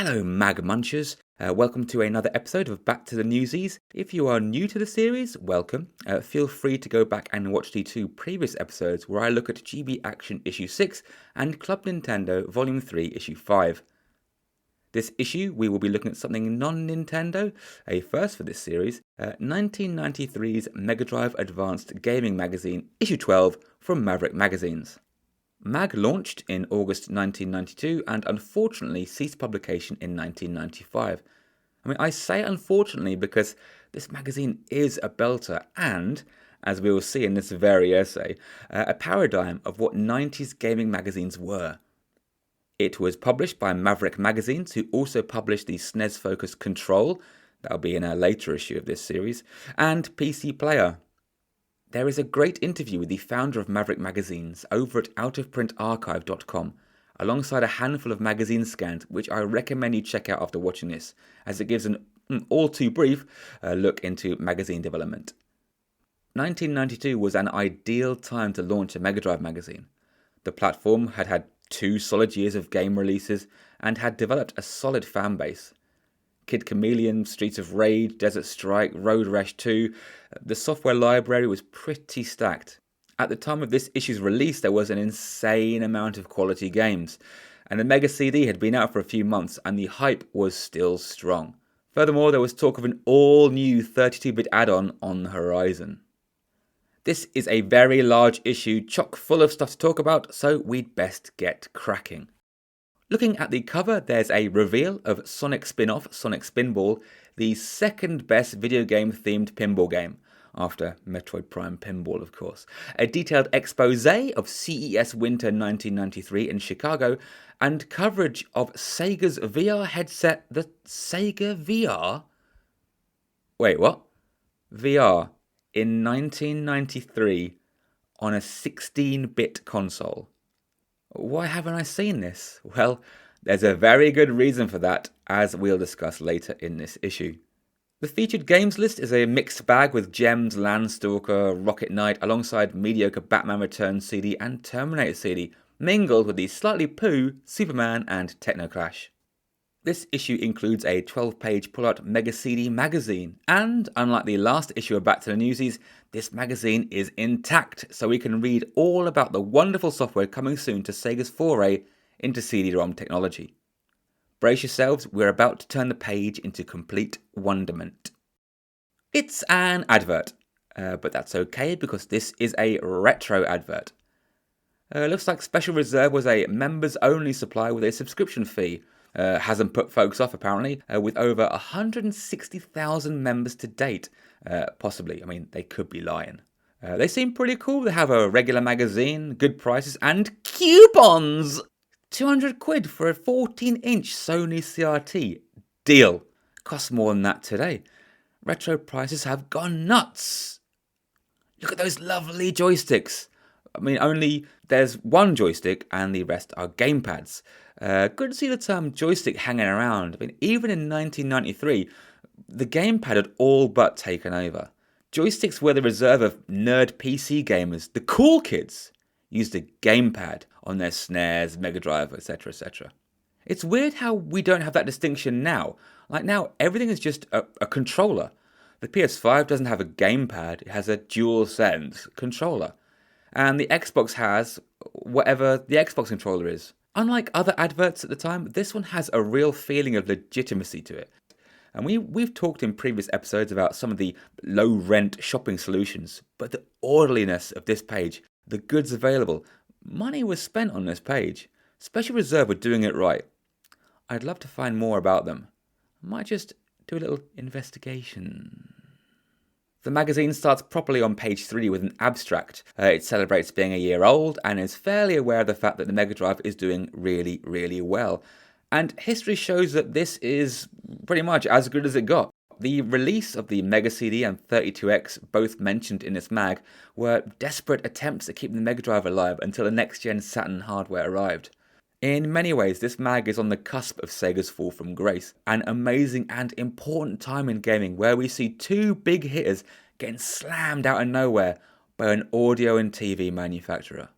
Hello Mag Munchers, welcome to another episode of Back to the Newsies. If you are new to the series, welcome. Feel free to go back and watch the two previous episodes where I look at GB Action Issue 6 and Club Nintendo Volume 3 Issue 5. This issue we will be looking at something non-Nintendo, a first for this series, 1993's Mega Drive Advanced Gaming Magazine Issue 12 from Maverick Magazines. MAG launched in August 1992 and unfortunately ceased publication in 1995. I say unfortunately because this magazine is a belter and, as we will see in this very essay, a paradigm of what 90s gaming magazines were. It was published by Maverick Magazines, who also published the SNES-focused Control, that'll be in a later issue of this series, and PC Player. There is a great interview with the founder of Maverick Magazines over at outofprintarchive.com, alongside a handful of magazine scans, which I recommend you check out after watching this, as it gives an all too brief look into magazine development. 1992 was an ideal time to launch a Mega Drive magazine. The platform had had 2 solid years of game releases and had developed a solid fan base. Kid Chameleon, Streets of Rage, Desert Strike, Road Rash 2, the software library was pretty stacked. At the time of this issue's release, there was an insane amount of quality games, and the Mega CD had been out for a few months and the hype was still strong. Furthermore, there was talk of an all-new 32-bit add-on on the horizon. This is a very large issue, chock full of stuff to talk about, so we'd best get cracking. Looking at the cover, there's a reveal of Sonic Spin-Off, Sonic Spinball, the second best video game themed pinball game, after Metroid Prime Pinball of course. A detailed expose of CES Winter 1993 in Chicago, and coverage of Sega's VR headset, the Sega VR? Wait, what? VR in 1993 on a 16-bit console. Why haven't I seen this? Well, there's a very good reason for that, as we'll discuss later in this issue. The featured games list is a mixed bag with Gems, Landstalker, Rocket Knight, alongside mediocre Batman Returns CD and Terminator CD, mingled with the slightly poo Superman and Technoclash. This issue includes a 12-page pull-out Mega CD magazine, and unlike the last issue of Back to the Newsies, this magazine is intact, so we can read all about the wonderful software coming soon to Sega's foray into CD-ROM technology. Brace yourselves, we're about to turn the page into complete wonderment. It's an advert, but that's okay because this is a retro advert. Looks like Special Reserve was a members-only supply with a subscription fee. Hasn't put folks off apparently, with over 160,000 members to date. Possibly, they could be lying. They seem pretty cool. They have a regular magazine, good prices, and coupons! 200 quid for a 14-inch Sony CRT. Deal. Costs more than that today. Retro prices have gone nuts. Look at those lovely joysticks. Only there's one joystick and the rest are gamepads. Good to see the term joystick hanging around. Even in 1993, the gamepad had all but taken over. Joysticks were the reserve of nerd PC gamers. The cool kids used a gamepad on their SNES, Mega Drive, etc, etc. It's weird how we don't have that distinction now. Like now, everything is just a controller. The PS5 doesn't have a gamepad, it has a DualSense controller. And the Xbox has whatever the Xbox controller is. Unlike other adverts at the time, this one has a real feeling of legitimacy to it. And we've talked in previous episodes about some of the low-rent shopping solutions, but the orderliness of this page, the goods available, money was spent on this page. Special Reserve were doing it right. I'd love to find more about them. I might just do a little investigation. The magazine starts properly on page 3 with an abstract. It celebrates being a year old and is fairly aware of the fact that the Mega Drive is doing really, really well. And history shows that this is pretty much as good as it got. The release of the Mega CD and 32X, both mentioned in this mag, were desperate attempts to keep the Mega Drive alive until the next-gen Saturn hardware arrived. In many ways, this mag is on the cusp of Sega's fall from grace, an amazing and important time in gaming where we see 2 big hitters getting slammed out of nowhere by an audio and TV manufacturer.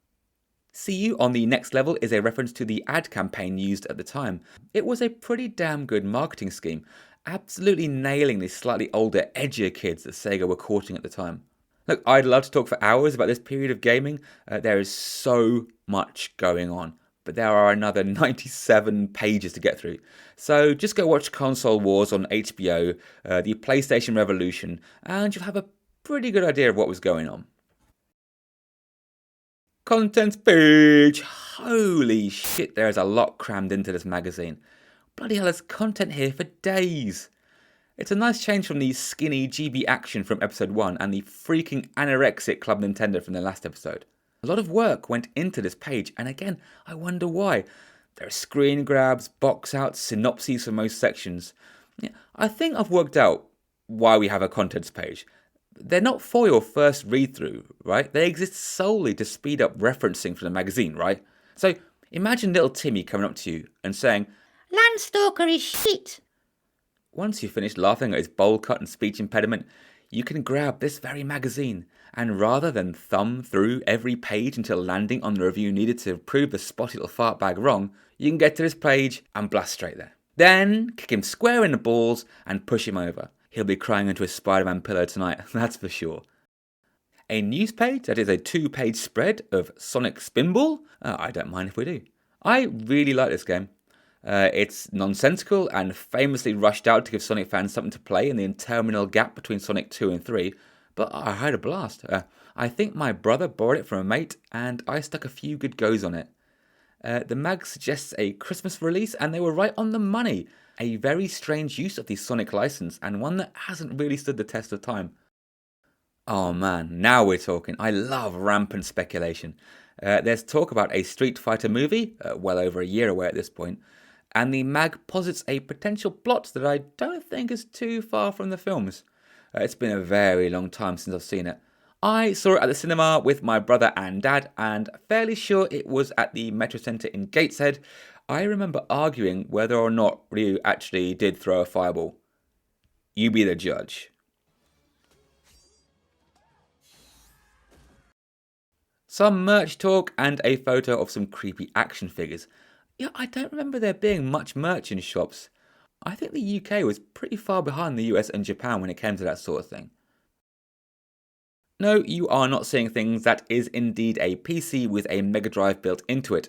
See You on the Next Level is a reference to the ad campaign used at the time. It was a pretty damn good marketing scheme, absolutely nailing the slightly older, edgier kids that Sega were courting at the time. Look, I'd love to talk for hours about this period of gaming. There is so much going on, but there are another 97 pages to get through. So just go watch Console Wars on HBO, the PlayStation Revolution, and you'll have a pretty good idea of what was going on. Contents page! Holy shit, there is a lot crammed into this magazine. Bloody hell, there's content here for days. It's a nice change from the skinny GB action from episode 1 and the freaking anorexic Club Nintendo from the last episode. A lot of work went into this page, and again, I wonder why. There are screen grabs, box outs, synopses for most sections. I think I've worked out why we have a contents page. They're not for your first read-through, right? They exist solely to speed up referencing from the magazine, right? So imagine little Timmy coming up to you and saying, "Landstalker is shit." Once you've finished laughing at his bowl cut and speech impediment, you can grab this very magazine, and rather than thumb through every page until landing on the review needed to prove the spotty little fart bag wrong, you can get to this page and blast straight there. Then kick him square in the balls and push him over. He'll be crying into his Spider-Man pillow tonight, that's for sure. A news page that is a 2-page spread of Sonic Spinball? I don't mind if we do. I really like this game. It's nonsensical and famously rushed out to give Sonic fans something to play in the interminable gap between Sonic 2 and 3, but I had a blast. I think my brother borrowed it from a mate, and I stuck a few good goes on it. The mag suggests a Christmas release, and they were right on the money. A very strange use of the Sonic license, and one that hasn't really stood the test of time. Oh man, now we're talking. I love rampant speculation. There's talk about a Street Fighter movie, well over a year away at this point, and the mag posits a potential plot that I don't think is too far from the films. It's been a very long time since I've seen it. I saw it at the cinema with my brother and dad, and fairly sure it was at the Metro Centre in Gateshead. I remember arguing whether or not Ryu actually did throw a fireball. You be the judge. Some merch talk and a photo of some creepy action figures. Yeah, I don't remember there being much merch in shops. I think the UK was pretty far behind the US and Japan when it came to that sort of thing. No, you are not seeing things. That is indeed a PC with a Mega Drive built into it.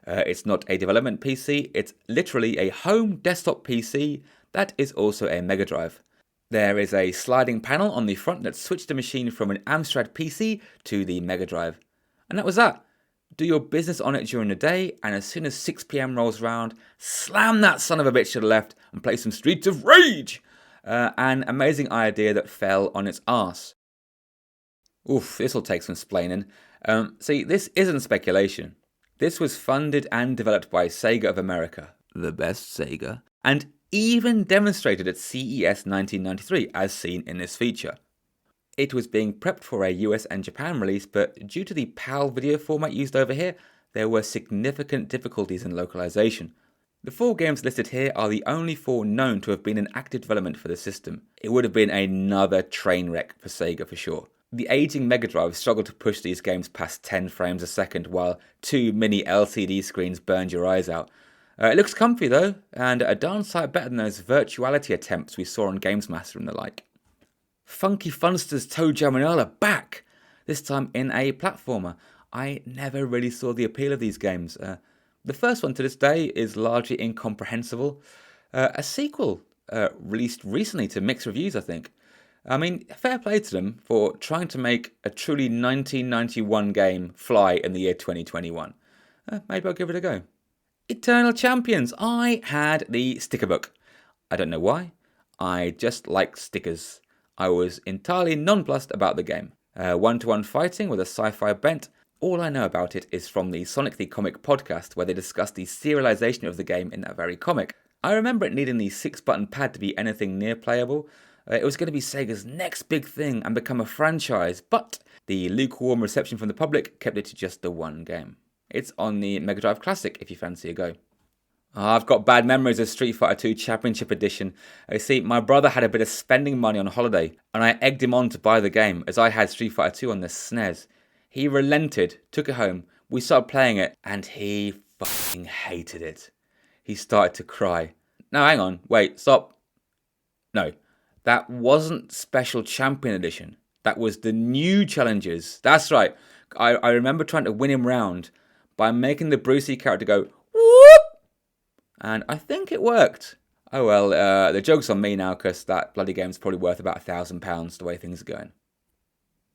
It's not a development PC, it's literally a home desktop PC that is also a Mega Drive. There is a sliding panel on the front that switched the machine from an Amstrad PC to the Mega Drive. And that was that. Do your business on it during the day, and as soon as 6 PM rolls round, slam that son of a bitch to the left and play some Streets of Rage! An amazing idea that fell on its arse. Oof, this'll take some splaining. See, this isn't speculation. This was funded and developed by Sega of America, the best Sega, and even demonstrated at CES 1993 as seen in this feature. It was being prepped for a US and Japan release, but due to the PAL video format used over here, there were significant difficulties in localization. The 4 games listed here are the only 4 known to have been in active development for the system. It would have been another train wreck for Sega for sure. The aging Mega Drive struggled to push these games past 10 frames a second, while 2 mini LCD screens burned your eyes out. It looks comfy though, and a darn sight better than those virtuality attempts we saw on Games Master and the like. Funky Funster's Toe Jam and Earl are back, this time in a platformer. I never really saw the appeal of these games. The first one to this day is largely incomprehensible. A sequel released recently to mixed reviews, I think. I mean, fair play to them for trying to make a truly 1991 game fly in the year 2021. Maybe I'll give it a go. Eternal Champions. I had the sticker book. I don't know why. I just like stickers. I was entirely nonplussed about the game. One-to-one fighting with a sci-fi bent. All I know about it is from the Sonic the Comic podcast, where they discuss the serialization of the game in that very comic. I remember it needing the 6-button pad to be anything near playable. It was going to be Sega's next big thing and become a franchise, but the lukewarm reception from the public kept it to just the one game. It's on the Mega Drive Classic if you fancy a go. I've got bad memories of Street Fighter 2 Championship Edition. You see, my brother had a bit of spending money on holiday, and I egged him on to buy the game, as I had Street Fighter 2 on the SNES. He relented, took it home, We started playing it and he fucking hated it. He started to cry. Now hang on, wait, stop. No, that wasn't Special Champion Edition. That was the new challenges. That's right. I remember trying to win him round by making the Brucey character go whoop, and I think it worked. Oh well, the joke's on me now because that bloody game's probably worth about £1,000 the way things are going.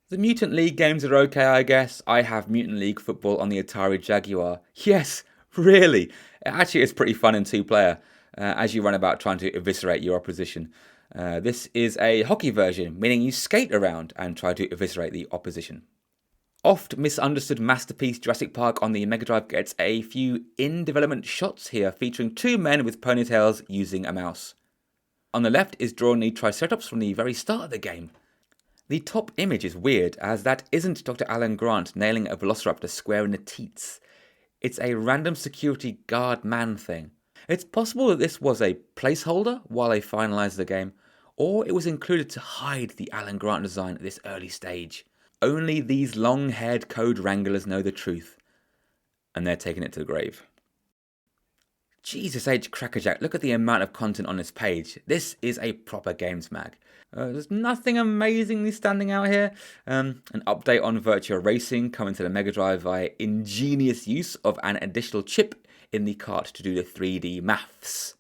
The Mutant League games are okay, I guess. I have Mutant League Football on the Atari Jaguar. Yes, really. Actually, it's pretty fun in two-player as you run about trying to eviscerate your opposition. This is a hockey version, meaning you skate around and try to eviscerate the opposition. Oft misunderstood masterpiece Jurassic Park on the Mega Drive gets a few in-development shots here featuring two men with ponytails using a mouse. On the left is drawn the Triceratops from the very start of the game. The top image is weird, as that isn't Dr. Alan Grant nailing a Velociraptor square in the teats. It's a random security guard man thing. It's possible that this was a placeholder while they finalised the game, or it was included to hide the Alan Grant design at this early stage. Only these long-haired code wranglers know the truth, and they're taking it to the grave. Jesus H. Crackerjack, look at the amount of content on this page. This is a proper games mag. There's nothing amazingly standing out here. An update on Virtua Racing coming to the Mega Drive via ingenious use of an additional chip in the cart to do the 3D maths.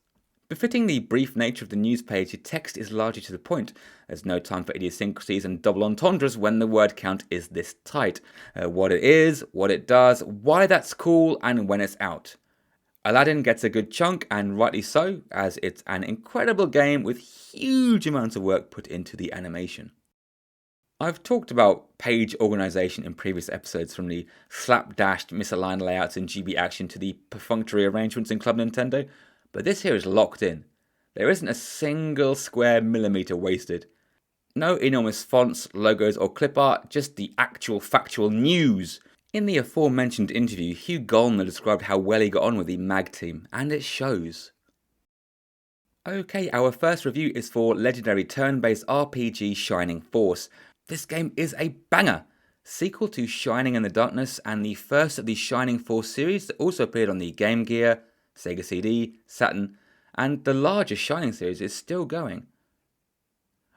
Befitting the brief nature of the news page, the text is largely to the point. There's no time for idiosyncrasies and double entendres when the word count is this tight. What it is, what it does, why that's cool, and when it's out. Aladdin gets a good chunk, and rightly so, as it's an incredible game with huge amounts of work put into the animation. I've talked about page organisation in previous episodes, from the slapdashed misaligned layouts in GB Action to the perfunctory arrangements in Club Nintendo, but this here is locked in. There isn't a single square millimetre wasted. No enormous fonts, logos or clip art, just the actual factual news. In the aforementioned interview, Hugh Gollner described how well he got on with the MAG team, and it shows. Okay, our first review is for legendary turn-based RPG Shining Force. This game is a banger! Sequel to Shining in the Darkness and the first of the Shining Force series that also appeared on the Game Gear, Sega CD, Saturn, and the larger Shining series is still going.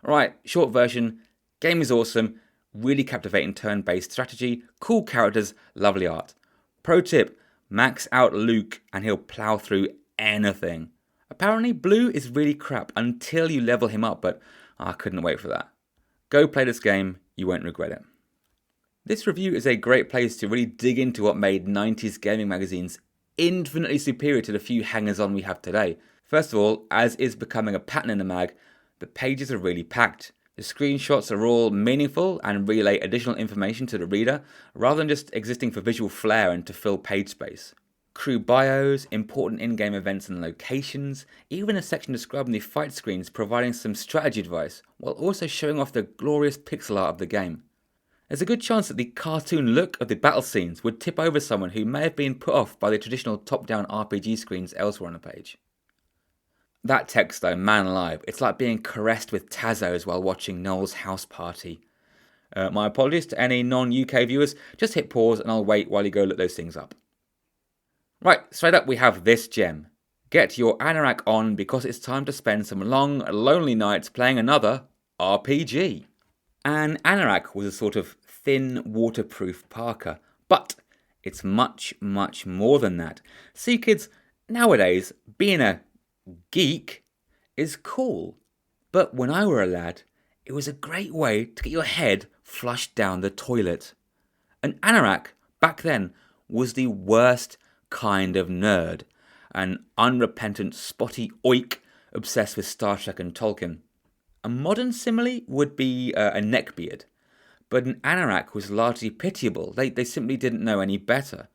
Right, short version, game is awesome, really captivating turn-based strategy, cool characters, lovely art. Pro tip, max out Luke and he'll plow through anything. Apparently Blue is really crap until you level him up, but I couldn't wait for that. Go play this game, you won't regret it. This review is a great place to really dig into what made 90s gaming magazines infinitely superior to the few hangers-on we have today. First of all, as is becoming a pattern in the mag, the pages are really packed. The screenshots are all meaningful and relay additional information to the reader, rather than just existing for visual flair and to fill page space. Crew bios, important in-game events and locations, even a section describing the fight screens providing some strategy advice, while also showing off the glorious pixel art of the game. There's a good chance that the cartoon look of the battle scenes would tip over someone who may have been put off by the traditional top-down RPG screens elsewhere on the page. That text though, man alive, it's like being caressed with Tazos while watching Noel's house party. My apologies to any non-UK viewers, just hit pause and I'll wait while you go look those things up. Right, straight up we have this gem. Get your anorak on because it's time to spend some long, lonely nights playing another RPG. An anorak was a sort of thin, waterproof parka, but it's much, much more than that. See kids, nowadays, being a geek is cool, but when I were a lad, it was a great way to get your head flushed down the toilet. An anorak, back then, was the worst kind of nerd, an unrepentant spotty oik obsessed with Star Trek and Tolkien. A modern simile would be a neckbeard, but an anorak was largely pitiable. They simply didn't know any better.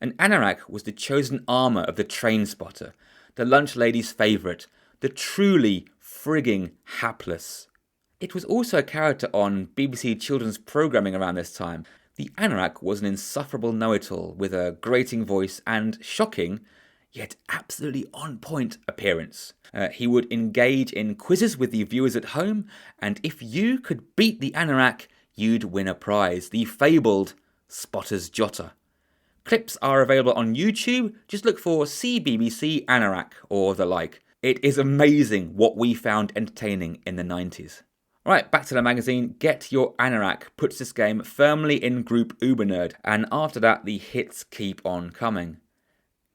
An anorak was the chosen armour of the train spotter, the lunch lady's favourite, the truly frigging hapless. It was also a character on BBC children's programming around this time. The anorak was an insufferable know-it-all with a grating voice and shocking, yet absolutely on-point appearance. He would engage in quizzes with the viewers at home, and if you could beat the anorak, you'd win a prize, the fabled Spotter's Jotter. Clips are available on YouTube. Just look for CBBC Anorak or the like. It is amazing what we found entertaining in the 90s. Right, back to the magazine. Get Your Anorak puts this game firmly in Group Ubernerd, and after that the hits keep on coming.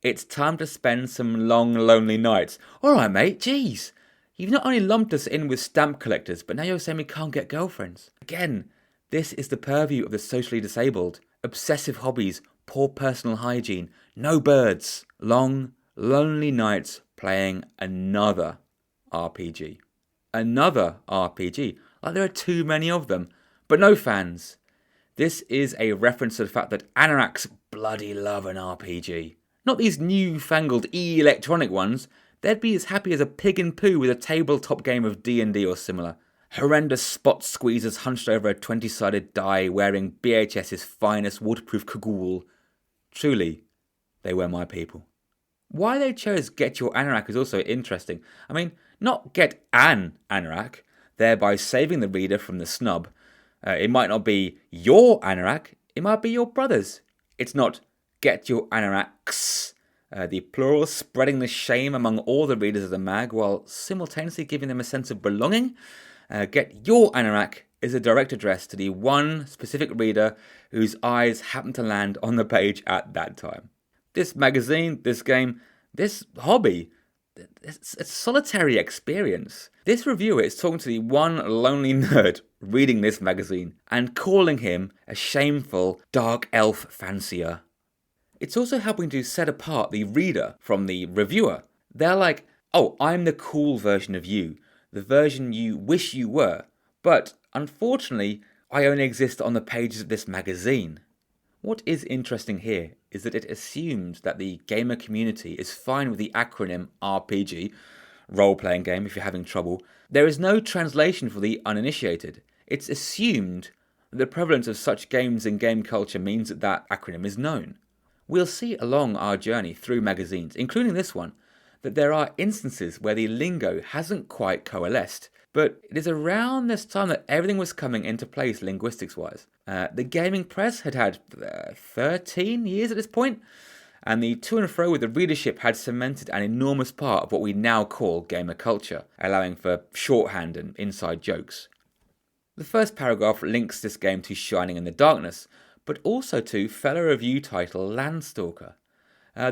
It's time to spend some long, lonely nights. Alright mate, jeez. You've not only lumped us in with stamp collectors, but now you're saying we can't get girlfriends. Again, this is the purview of the socially disabled. Obsessive hobbies, poor personal hygiene, no birds. Long, lonely nights playing another RPG. Another RPG. Like there are too many of them. But no fans. This is a reference to the fact that Anoraks bloody love an RPG. Not these newfangled electronic ones. They'd be as happy as a pig in poo with a tabletop game of D&D or similar. Horrendous spot squeezers hunched over a 20-sided die wearing BHS's finest waterproof cagoule. Truly, they were my people. Why they chose Get Your Anorak is also interesting. I mean, not get an anorak, thereby saving the reader from the snub. It might not be your anorak, it might be your brother's. It's not Get Your Anoraks, the plural spreading the shame among all the readers of the mag while simultaneously giving them a sense of belonging. Get Your Anorak is a direct address to the one specific reader whose eyes happen to land on the page at that time. This magazine, this game, this hobby, it's a solitary experience. This reviewer is talking to the one lonely nerd reading this magazine and calling him a shameful dark elf fancier. It's also helping to set apart the reader from the reviewer. They're like, oh, I'm the cool version of you, the version you wish you were, but unfortunately, I only exist on the pages of this magazine. What is interesting here is that it assumes that the gamer community is fine with the acronym RPG, role-playing game if you're having trouble. There is no translation for the uninitiated. It's assumed that the prevalence of such games in game culture means that that acronym is known. We'll see along our journey through magazines, including this one, that there are instances where the lingo hasn't quite coalesced, but it is around this time that everything was coming into place linguistics-wise. The gaming press had 13 years at this point, and the to and fro with the readership had cemented an enormous part of what we now call gamer culture, allowing for shorthand and inside jokes. The first paragraph links this game to Shining in the Darkness, but also to fellow review title Landstalker.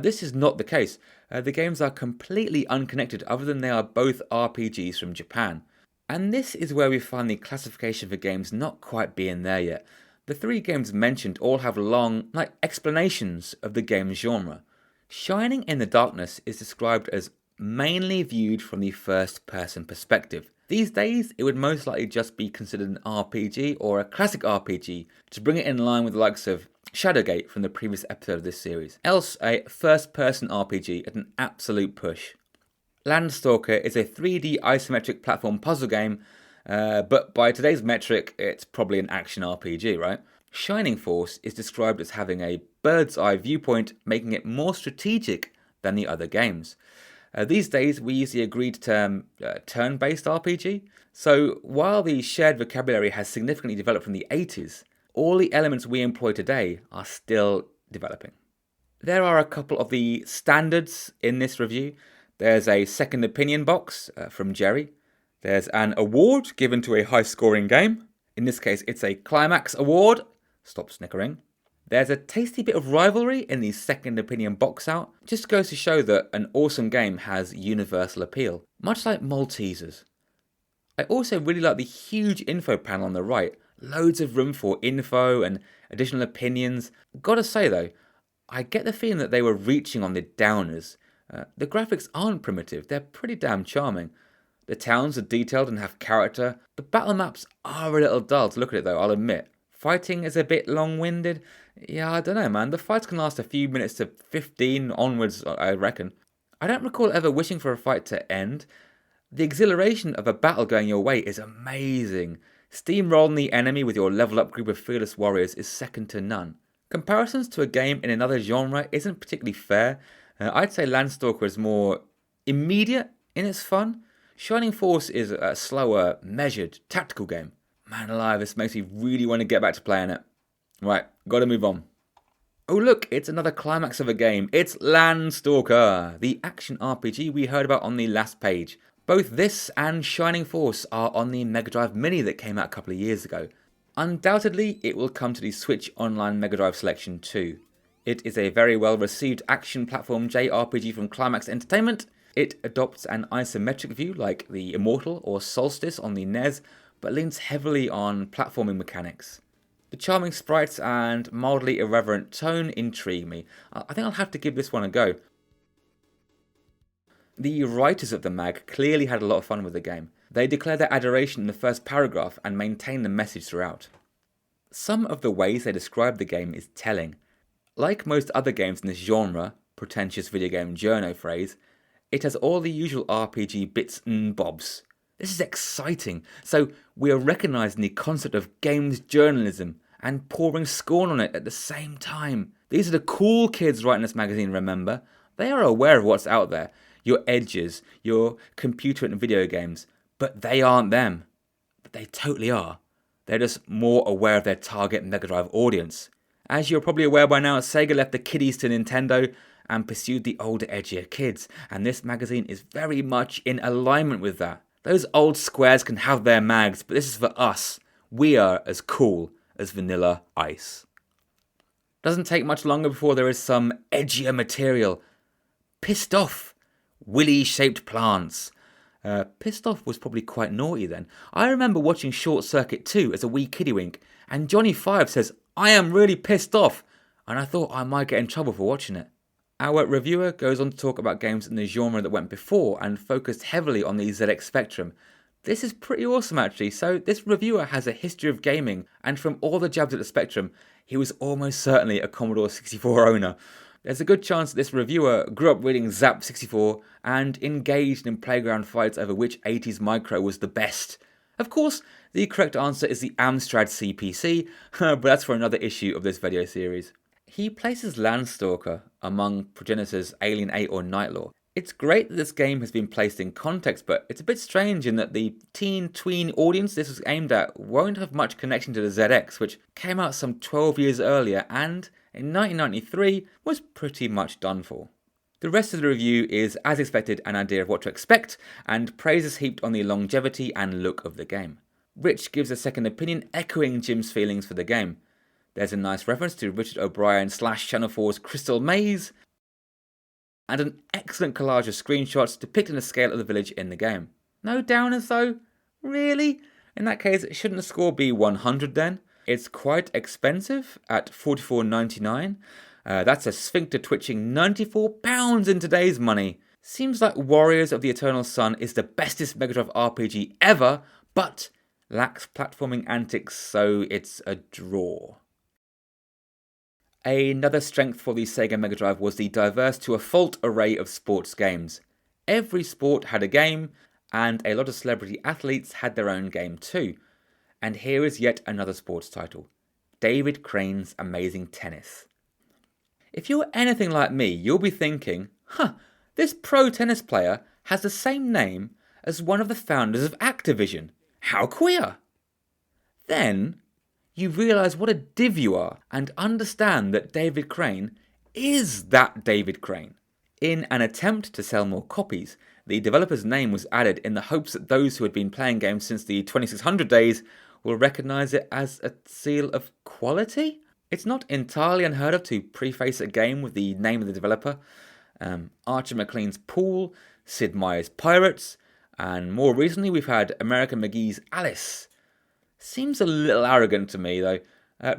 This is not the case. The games are completely unconnected other than they are both RPGs from Japan. And this is where we find the classification for games not quite being there yet. The three games mentioned all have long, explanations of the game's genre. Shining in the Darkness is described as mainly viewed from the first-person perspective. These days, it would most likely just be considered an RPG or a classic RPG to bring it in line with the likes of Shadowgate from the previous episode of this series. Else, a first-person RPG at an absolute push. Landstalker is a 3D isometric platform puzzle game, but by today's metric, it's probably an action RPG, right? Shining Force is described as having a bird's eye viewpoint, making it more strategic than the other games. These days, we use the agreed term turn-based RPG. So while the shared vocabulary has significantly developed from the 80s, all the elements we employ today are still developing. There are a couple of the standards in this review. There's a second opinion box from Jerry. There's an award given to a high-scoring game. In this case, it's a Climax Award. Stop snickering. There's a tasty bit of rivalry in the second opinion box out. Just goes to show that an awesome game has universal appeal, much like Maltesers. I also really like the huge info panel on the right. Loads of room for info and additional opinions. Gotta say though, I get the feeling that they were reaching on the downers. The graphics aren't primitive, they're pretty damn charming. The towns are detailed and have character. The battle maps are a little dull to look at it though, I'll admit. Fighting is a bit long-winded. Yeah, I don't know, man. The fights can last a few minutes to 15 onwards, I reckon. I don't recall ever wishing for a fight to end. The exhilaration of a battle going your way is amazing. Steamrolling the enemy with your level-up group of fearless warriors is second to none. Comparisons to a game in another genre isn't particularly fair. I'd say Landstalker is more immediate in its fun. Shining Force is a slower, measured, tactical game. Man alive, this makes me really want to get back to playing it. Right, gotta move on. Oh look, it's another climax of a game. It's Landstalker, the action RPG we heard about on the last page. Both this and Shining Force are on the Mega Drive Mini that came out a couple of years ago. Undoubtedly, it will come to the Switch Online Mega Drive selection too. It is a very well received action platform JRPG from Climax Entertainment. It adopts an isometric view like the Immortal or Solstice on the NES, but leans heavily on platforming mechanics. The charming sprites and mildly irreverent tone intrigue me. I think I'll have to give this one a go. The writers of the mag clearly had a lot of fun with the game. They declare their adoration in the first paragraph and maintain the message throughout. Some of the ways they describe the game is telling. Like most other games in this genre, pretentious video game journo phrase, it has all the usual RPG bits and bobs. This is exciting, so we are recognising the concept of games journalism and pouring scorn on it at the same time. These are the cool kids writing this magazine, remember? They are aware of what's out there, your edges, your computer and video games, but they aren't them. But they totally are. They're just more aware of their target Mega Drive audience. As you're probably aware by now, Sega left the kiddies to Nintendo and pursued the older, edgier kids, and this magazine is very much in alignment with that. Those old squares can have their mags, but this is for us. We are as cool as Vanilla Ice. Doesn't take much longer before there is some edgier material. Pissed Off. Willy-shaped plants. Pissed Off was probably quite naughty then. I remember watching Short Circuit 2 as a wee kiddywink, and Johnny Five says, "I am really pissed off," and I thought I might get in trouble for watching it. Our reviewer goes on to talk about games in the genre that went before and focused heavily on the ZX Spectrum. This is pretty awesome actually, so this reviewer has a history of gaming, and from all the jabs at the Spectrum, he was almost certainly a Commodore 64 owner. There's a good chance that this reviewer grew up reading Zap 64 and engaged in playground fights over which 80s micro was the best. Of course, the correct answer is the Amstrad CPC, but that's for another issue of this video series. He places Landstalker among progenitors Alien 8 or Nightlore. It's great that this game has been placed in context, but it's a bit strange in that the teen-tween audience this was aimed at won't have much connection to the ZX, which came out some 12 years earlier and, in 1993, was pretty much done for. The rest of the review is, as expected, an idea of what to expect, and praise is heaped on the longevity and look of the game. Rich gives a second opinion echoing Jim's feelings for the game. There's a nice reference to Richard O'Brien / Channel 4's Crystal Maze, and an excellent collage of screenshots depicting the scale of the village in the game. No downers though? Really? In that case, shouldn't the score be 100 then? It's quite expensive at $44.99. That's a sphincter twitching £94 in today's money. Seems like Warriors of the Eternal Sun is the bestest Mega Drive RPG ever, but lacks platforming antics, so it's a draw. Another strength for the Sega Mega Drive was the diverse to a fault array of sports games. Every sport had a game, and a lot of celebrity athletes had their own game too. And here is yet another sports title, David Crane's Amazing Tennis. If you're anything like me, you'll be thinking, this pro tennis player has the same name as one of the founders of Activision. How queer! Then you realise what a div you are and understand that David Crane is that David Crane. In an attempt to sell more copies, the developer's name was added in the hopes that those who had been playing games since the 2600 days will recognise it as a seal of quality. It's not entirely unheard of to preface a game with the name of the developer. Archer McLean's Pool, Sid Meier's Pirates, and more recently we've had American McGee's Alice. Seems a little arrogant to me though.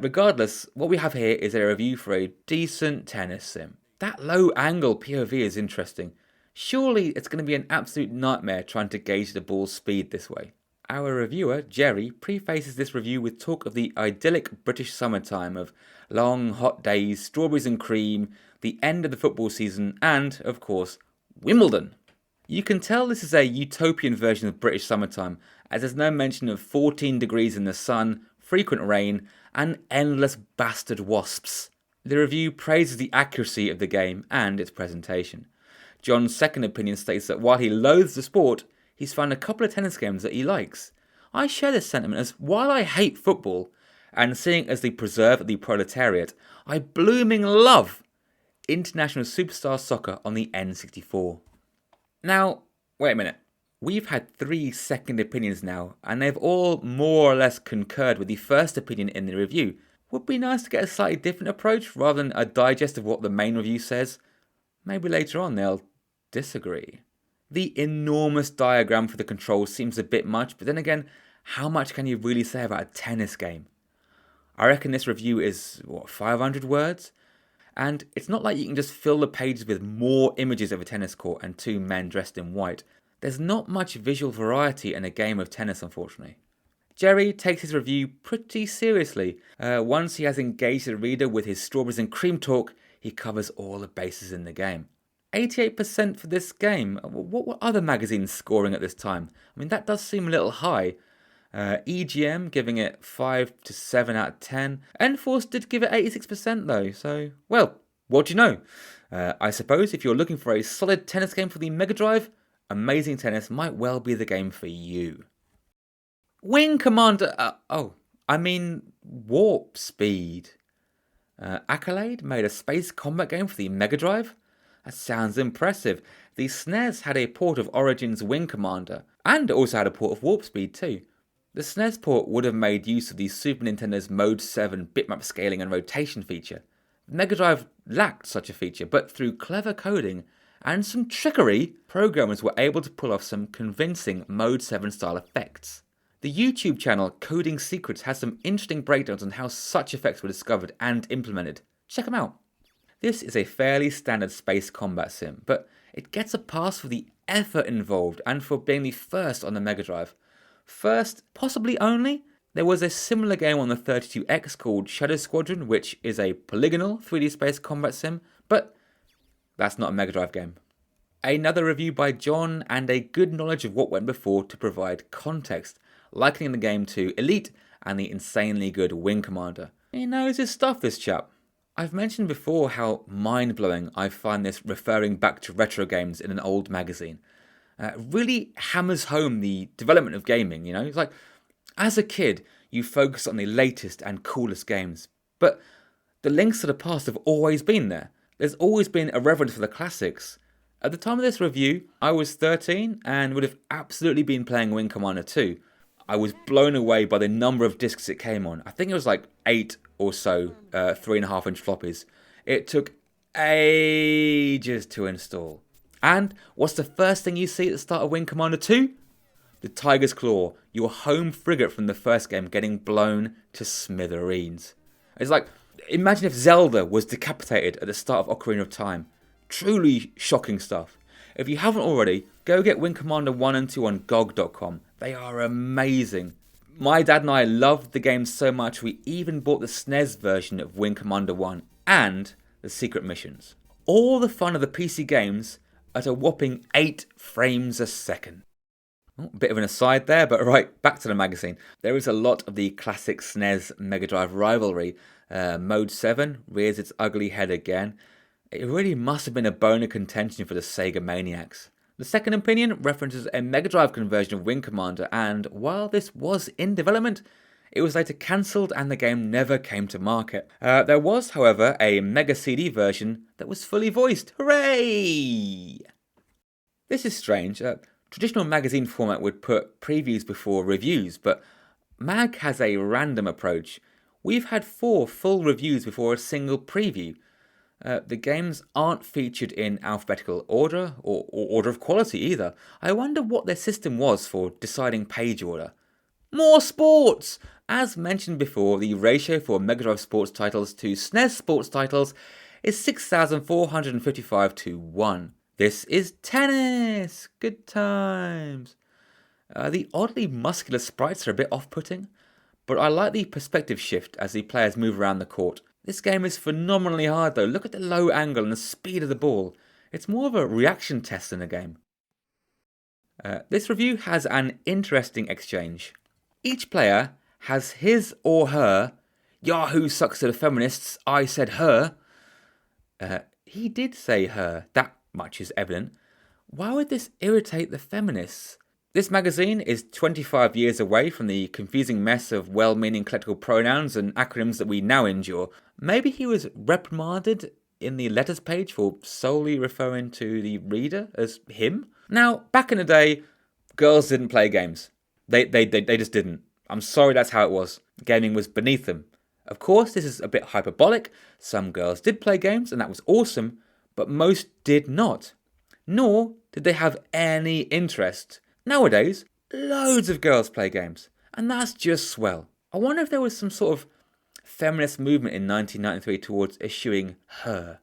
Regardless, what we have here is a review for a decent tennis sim. That low angle POV is interesting. Surely it's going to be an absolute nightmare trying to gauge the ball's speed this way. Our reviewer, Jerry, prefaces this review with talk of the idyllic British summertime of long hot days, strawberries and cream, the end of the football season, and, of course, Wimbledon. You can tell this is a utopian version of British summertime, as there's no mention of 14 degrees in the sun, frequent rain, and endless bastard wasps. The review praises the accuracy of the game and its presentation. John's second opinion states that while he loathes the sport, he's found a couple of tennis games that he likes. I share this sentiment, as while I hate football, And seeing as they preserve the proletariat, I blooming love International Superstar Soccer on the N64. Now, wait a minute. We've had 3 second opinions now, and they've all more or less concurred with the first opinion in the review. Would be nice to get a slightly different approach rather than a digest of what the main review says. Maybe later on they'll disagree. The enormous diagram for the controls seems a bit much, but then again, how much can you really say about a tennis game? I reckon this review is, 500 words? And it's not like you can just fill the pages with more images of a tennis court and 2 men dressed in white. There's not much visual variety in a game of tennis, unfortunately. Jerry takes his review pretty seriously. Once he has engaged the reader with his strawberries and cream talk, he covers all the bases in the game. 88% for this game. What were other magazines scoring at this time? I mean, that does seem a little high. EGM giving it 5 to 7 out of 10. Enforce did give it 86% though, so, well, what do you know? I suppose if you're looking for a solid tennis game for the Mega Drive, Amazing Tennis might well be the game for you. Wing Commander, Warp Speed. Accolade made a space combat game for the Mega Drive? That sounds impressive. The SNES had a port of Origin's Wing Commander, and also had a port of Warp Speed too. The SNES port would have made use of the Super Nintendo's Mode 7 bitmap scaling and rotation feature. The Mega Drive lacked such a feature, but through clever coding and some trickery, programmers were able to pull off some convincing Mode 7 style effects. The YouTube channel Coding Secrets has some interesting breakdowns on how such effects were discovered and implemented. Check them out. This is a fairly standard space combat sim, but it gets a pass for the effort involved and for being the first on the Mega Drive. First, possibly only, there was a similar game on the 32X called Shadow Squadron, which is a polygonal 3D space combat sim, but that's not a Mega Drive game. Another review by John, and a good knowledge of what went before to provide context, likening the game to Elite and the insanely good Wing Commander. He knows his stuff, this chap. I've mentioned before how mind-blowing I find this referring back to retro games in an old magazine. Really hammers home the development of gaming, It's like, as a kid, you focus on the latest and coolest games, but the links to the past have always been there. There's always been a reverence for the classics. At the time of this review, I was 13 and would have absolutely been playing Wing Commander 2. I was blown away by the number of discs it came on. I think it was like 8 or so 3.5-inch floppies. It took ages to install. And what's the first thing you see at the start of Wing Commander 2? The Tiger's Claw, your home frigate from the first game, getting blown to smithereens. It's like, imagine if Zelda was decapitated at the start of Ocarina of Time. Truly shocking stuff. If you haven't already, go get Wing Commander 1 and 2 on GOG.com. They are amazing. My dad and I loved the game so much we even bought the SNES version of Wing Commander 1 and the secret missions. All the fun of the PC games at a whopping 8 frames a second. Oh, bit of an aside there, but right, back to the magazine. There is a lot of the classic SNES Mega Drive rivalry. Mode 7 rears its ugly head again. It really must have been a bone of contention for the Sega maniacs. The second opinion references a Mega Drive conversion of Wing Commander, and while this was in development, it was later cancelled and the game never came to market. There was, however, a Mega CD version that was fully voiced. Hooray! This is strange. Traditional magazine format would put previews before reviews, but Mag has a random approach. We've had 4 full reviews before a single preview. The games aren't featured in alphabetical order or order of quality either. I wonder what their system was for deciding page order. More sports! As mentioned before, the ratio for Mega Drive sports titles to SNES sports titles is 6,455 to 1. This is tennis! Good times! The oddly muscular sprites are a bit off-putting, but I like the perspective shift as the players move around the court. This game is phenomenally hard though. Look at the low angle and the speed of the ball. It's more of a reaction test than a game. This review has an interesting exchange. Each player has his or her "Yahoo sucks to the feminists, I said her." He did say her, that much is evident. Why would this irritate the feminists? This magazine is 25 years away from the confusing mess of well-meaning collectible pronouns and acronyms that we now endure. Maybe he was reprimanded in the letters page for solely referring to the reader as him? Now, back in the day, girls didn't play games. They just didn't. I'm sorry, that's how it was. Gaming was beneath them. Of course, this is a bit hyperbolic. Some girls did play games, and that was awesome, but most did not. Nor did they have any interest. Nowadays, loads of girls play games, and that's just swell. I wonder if there was some sort of feminist movement in 1993 towards eschewing her.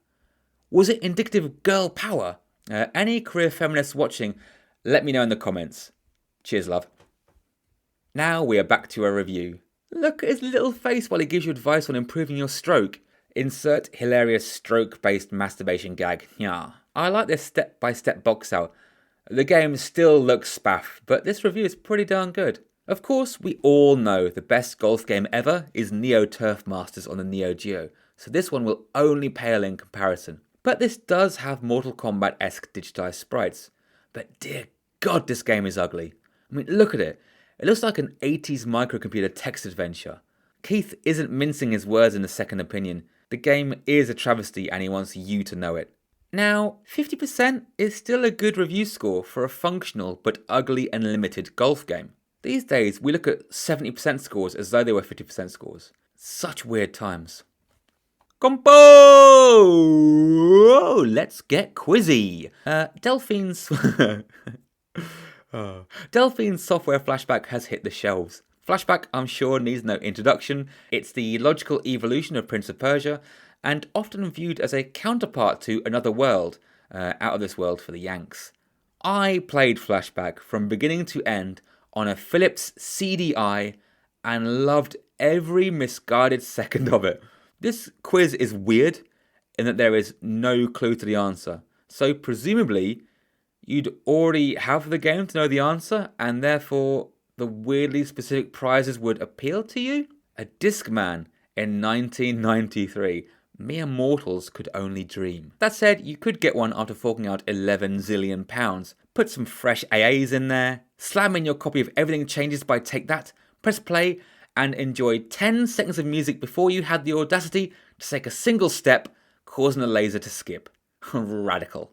Was it indicative of girl power? Any career feminists watching, let me know in the comments. Cheers, love. Now we are back to a review. Look at his little face while he gives you advice on improving your stroke. Insert hilarious stroke-based masturbation gag. Yeah. I like this step-by-step box out. The game still looks spaff, but this review is pretty darn good. Of course, we all know the best golf game ever is Neo Turf Masters on the Neo Geo, so this one will only pale in comparison. But this does have Mortal Kombat-esque digitized sprites. But dear God, this game is ugly. I mean, look at it. It looks like an 80s microcomputer text adventure. Keith isn't mincing his words in the second opinion. The game is a travesty and he wants you to know it. Now, 50% is still a good review score for a functional but ugly and limited golf game. These days, we look at 70% scores as though they were 50% scores. Such weird times. Compo! Let's get quizzy. Delphine's software Flashback has hit the shelves. Flashback, I'm sure, needs no introduction. It's the logical evolution of Prince of Persia, and often viewed as a counterpart to Another World, Out of This World for the Yanks. I played Flashback from beginning to end on a Philips CDI and loved every misguided second of it. This quiz is weird in that there is no clue to the answer, so presumably you'd already have the game to know the answer, and therefore the weirdly specific prizes would appeal to you? A Discman in 1993. Mere mortals could only dream. That said, you could get one after forking out 11 zillion pounds. Put some fresh AAs in there, slam in your copy of Everything Changes by Take That, press play, and enjoy 10 seconds of music before you had the audacity to take a single step, causing a laser to skip. Radical.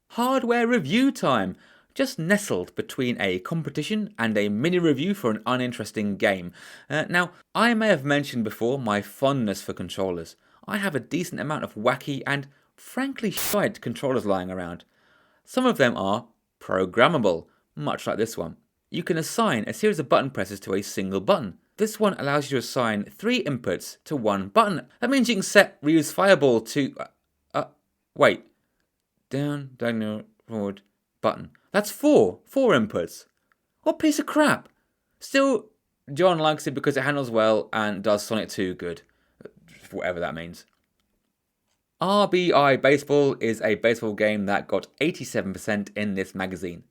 Hardware review time. Just nestled between a competition and a mini review for an uninteresting game. Now, I may have mentioned before my fondness for controllers. I have a decent amount of wacky and frankly shite controllers lying around. Some of them are programmable, much like this one. You can assign a series of button presses to a single button. This one allows you to assign 3 inputs to 1 button. That means you can set reuse fireball to... wait. Down, diagonal, forward, button. That's 4 inputs. What piece of crap? Still, John likes it because it handles well and does Sonic 2 good. Whatever that means. RBI Baseball is a baseball game that got 87% in this magazine.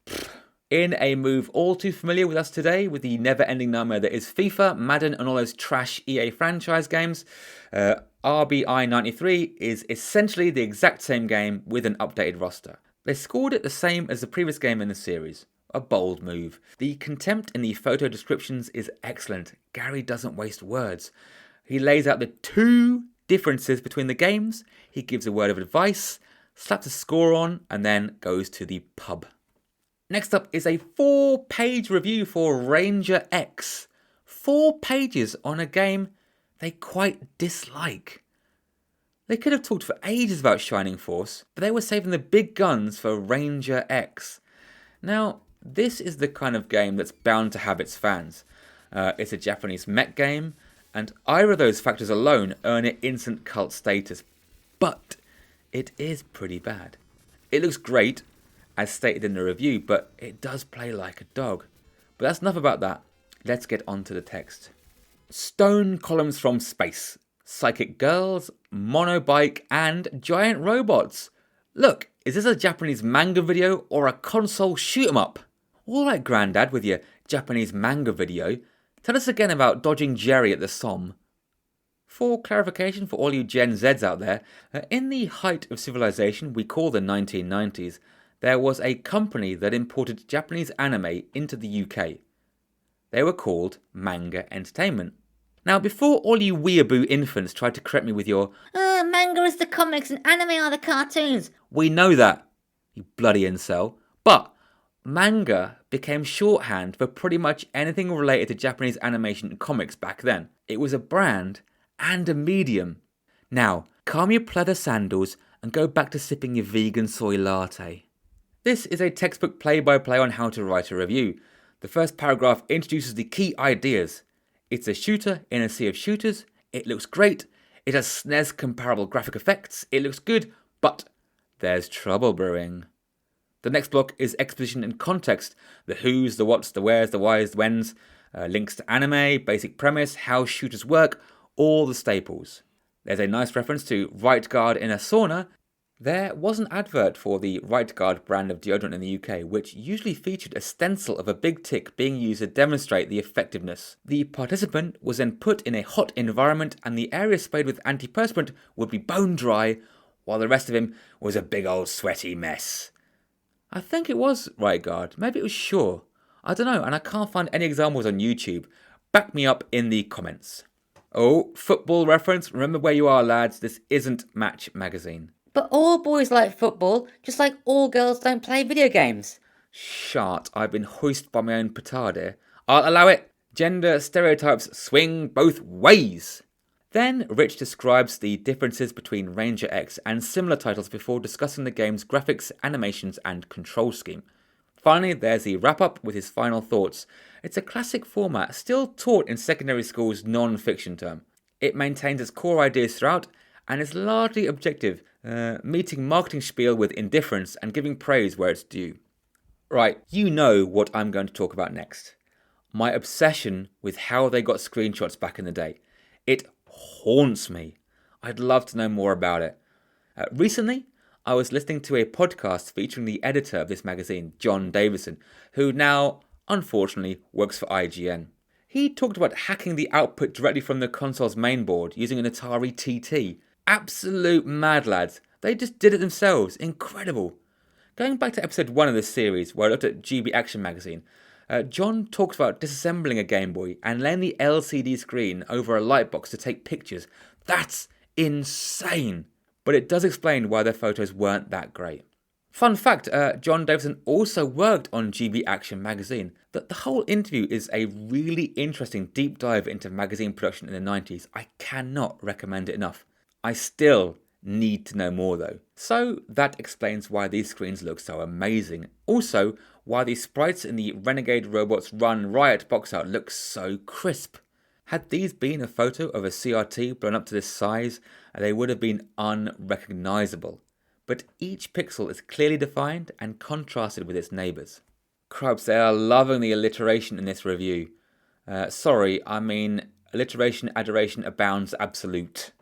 In a move all too familiar with us today, with the never-ending nightmare that is FIFA, Madden, and all those trash EA franchise games, RBI 93 is essentially the exact same game with an updated roster. They scored it the same as the previous game in the series. A bold move. The contempt in the photo descriptions is excellent. Gary doesn't waste words. He lays out the 2 differences between the games, he gives a word of advice, slaps a score on, and then goes to the pub. Next up is a 4-page review for Ranger X. 4 pages on a game they quite dislike. They could have talked for ages about Shining Force, but they were saving the big guns for Ranger X. Now, this is the kind of game that's bound to have its fans. It's a Japanese mech game, and either of those factors alone earn it instant cult status. But it is pretty bad. It looks great, as stated in the review, but it does play like a dog. But that's enough about that. Let's get on to the text. Stone columns from space. Psychic girls, monobike, and giant robots. Look, is this a Japanese manga video or a console shoot 'em up? Alright, Grandad, with your Japanese manga video. Tell us again about dodging Jerry at the Somme. For clarification for all you Gen Zs out there, in the height of civilization we call the 1990s, there was a company that imported Japanese anime into the UK. They were called Manga Entertainment. Now, before all you weeaboo infants tried to correct me with your Manga is the comics and anime are the cartoons. we know that, you bloody incel. But manga became shorthand for pretty much anything related to Japanese animation and comics back then. It was a brand and a medium. Now, calm your pleather sandals and go back to sipping your vegan soy latte. This is a textbook play-by-play on how to write a review. The first paragraph introduces the key ideas. It's a shooter in a sea of shooters. It looks great. It has SNES comparable graphic effects. It looks good, but there's trouble brewing. The next block is exposition and context. The who's, the what's, the where's, the why's, the when's, links to anime, basic premise, how shooters work, all the staples. There's a nice reference to Right Guard in a sauna. There was an advert for the Right Guard brand of deodorant in the UK, which usually featured a stencil of a big tick being used to demonstrate the effectiveness. The participant was then put in a hot environment and the area sprayed with antiperspirant would be bone dry, while the rest of him was a big old sweaty mess. I think it was Right Guard, maybe it was Sure. I don't know, and I can't find any examples on YouTube. Back me up in the comments. Oh, football reference, remember where you are lads, this isn't Match Magazine. But all boys like football, just like all girls don't play video games. Shart, I've been hoisted by my own petard here. I'll allow it. Gender stereotypes swing both ways. Then Rich describes the differences between Ranger X and similar titles before discussing the game's graphics, animations and control scheme. Finally, there's the wrap-up with his final thoughts. It's a classic format still taught in secondary school's non-fiction term. It maintains its core ideas throughout and is largely objective, meeting marketing spiel with indifference and giving praise where it's due. Right, you know what I'm going to talk about next. My obsession with how they got screenshots back in the day. It haunts me. I'd love to know more about it. Recently, I was listening to a podcast featuring the editor of this magazine, John Davison, who now, unfortunately, works for IGN. He talked about hacking the output directly from the console's mainboard using an Atari TT. Absolute mad lads. They just did it themselves. Incredible. Going back to episode 1 of this series, where I looked at GB Action magazine, John talks about disassembling a Game Boy and laying the LCD screen over a light box to take pictures. That's insane. But it does explain why their photos weren't that great. Fun fact, John Davison also worked on GB Action magazine. The whole interview is a really interesting deep dive into magazine production in the 90s. I cannot recommend it enough. I still need to know more though. So that explains why these screens look so amazing. Also, why the sprites in the Renegade Robots Run Riot box art look so crisp. Had these been a photo of a CRT blown up to this size, they would have been unrecognisable. But each pixel is clearly defined and contrasted with its neighbours. Cripes, they are loving the alliteration in this review. Alliteration adoration abounds absolute.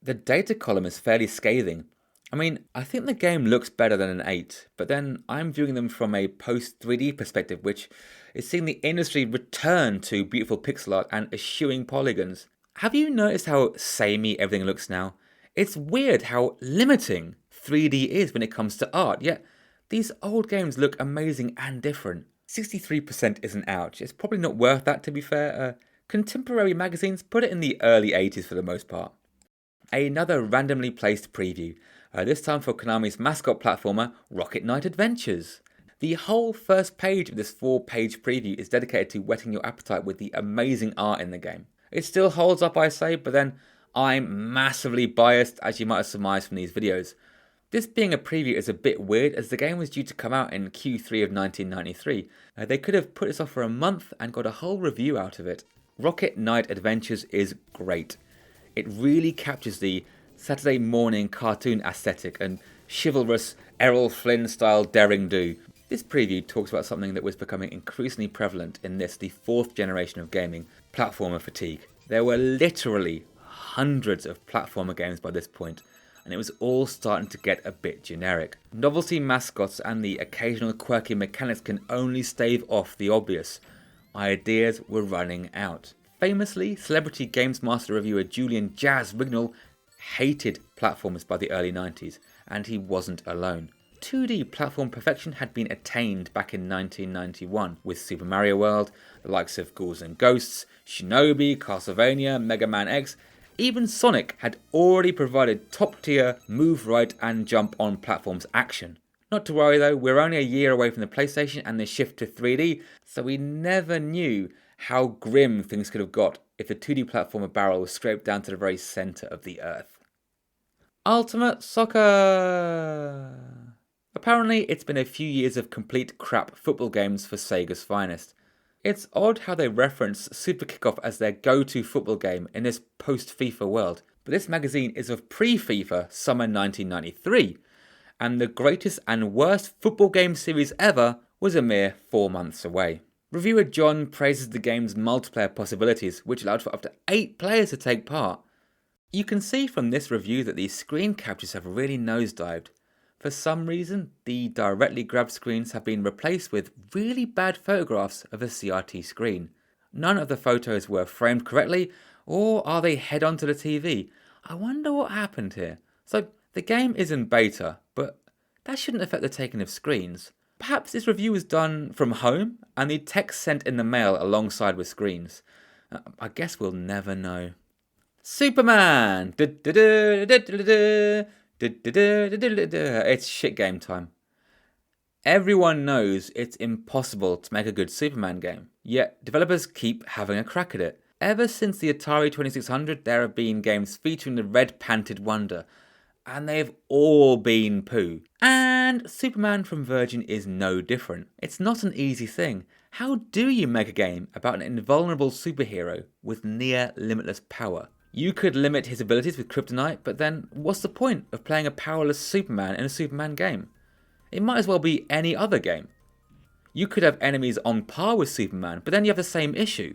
The data column is fairly scathing. I think the game looks better than an 8, but then I'm viewing them from a post-3D perspective, which is seeing the industry return to beautiful pixel art and eschewing polygons. Have you noticed how samey everything looks now? It's weird how limiting 3D is when it comes to art, yet these old games look amazing and different. 63% is an ouch. It's probably not worth that, to be fair. Contemporary magazines put it in the early 80s for the most part. Another randomly placed preview, this time for Konami's mascot platformer, Rocket Knight Adventures. The whole first page of this 4-page preview is dedicated to whetting your appetite with the amazing art in the game. It still holds up, I say, but then I'm massively biased, as you might have surmised from these videos. This being a preview is a bit weird, as the game was due to come out in Q3 of 1993. They could have put this off for a month and got a whole review out of it. Rocket Knight Adventures is great. It really captures the Saturday morning cartoon aesthetic and chivalrous Errol Flynn style daring do. This preview talks about something that was becoming increasingly prevalent in this, the 4th generation of gaming, platformer fatigue. There were literally hundreds of platformer games by this point, and it was all starting to get a bit generic. Novelty mascots and the occasional quirky mechanics can only stave off the obvious. Ideas were running out. Famously, celebrity Games Master reviewer Julian Jazz Rignall hated platformers by the early 90s, and he wasn't alone. 2D platform perfection had been attained back in 1991 with Super Mario World, the likes of Ghouls and Ghosts, Shinobi, Castlevania, Mega Man X. Even Sonic had already provided top tier move right and jump on platforms action. Not to worry though, we're only a year away from the PlayStation and the shift to 3D, so we never knew how grim things could have got if the 2D platformer barrel was scraped down to the very centre of the earth. Ultimate Soccer! Apparently, it's been a few years of complete crap football games for Sega's finest. It's odd how they reference Super Kickoff as their go-to football game in this post-FIFA world, but this magazine is of pre-FIFA summer 1993, and the greatest and worst football game series ever was a mere 4 months away. Reviewer John praises the game's multiplayer possibilities, which allowed for up to 8 players to take part. You can see from this review that the screen captures have really nosedived. For some reason, the directly grabbed screens have been replaced with really bad photographs of a CRT screen. None of the photos were framed correctly, or are they head on to the TV? I wonder what happened here. So, the game is in beta, but that shouldn't affect the taking of screens. Perhaps this review was done from home, and the text sent in the mail alongside with screens. I guess we'll never know. Superman! It's shit game time. Everyone knows it's impossible to make a good Superman game, yet developers keep having a crack at it. Ever since the Atari 2600, there have been games featuring the red-panted wonder, and they've all been poo. And Superman from Virgin is no different. It's not an easy thing. How do you make a game about an invulnerable superhero with near limitless power? You could limit his abilities with kryptonite, but then what's the point of playing a powerless Superman in a Superman game? It might as well be any other game. You could have enemies on par with Superman, but then you have the same issue.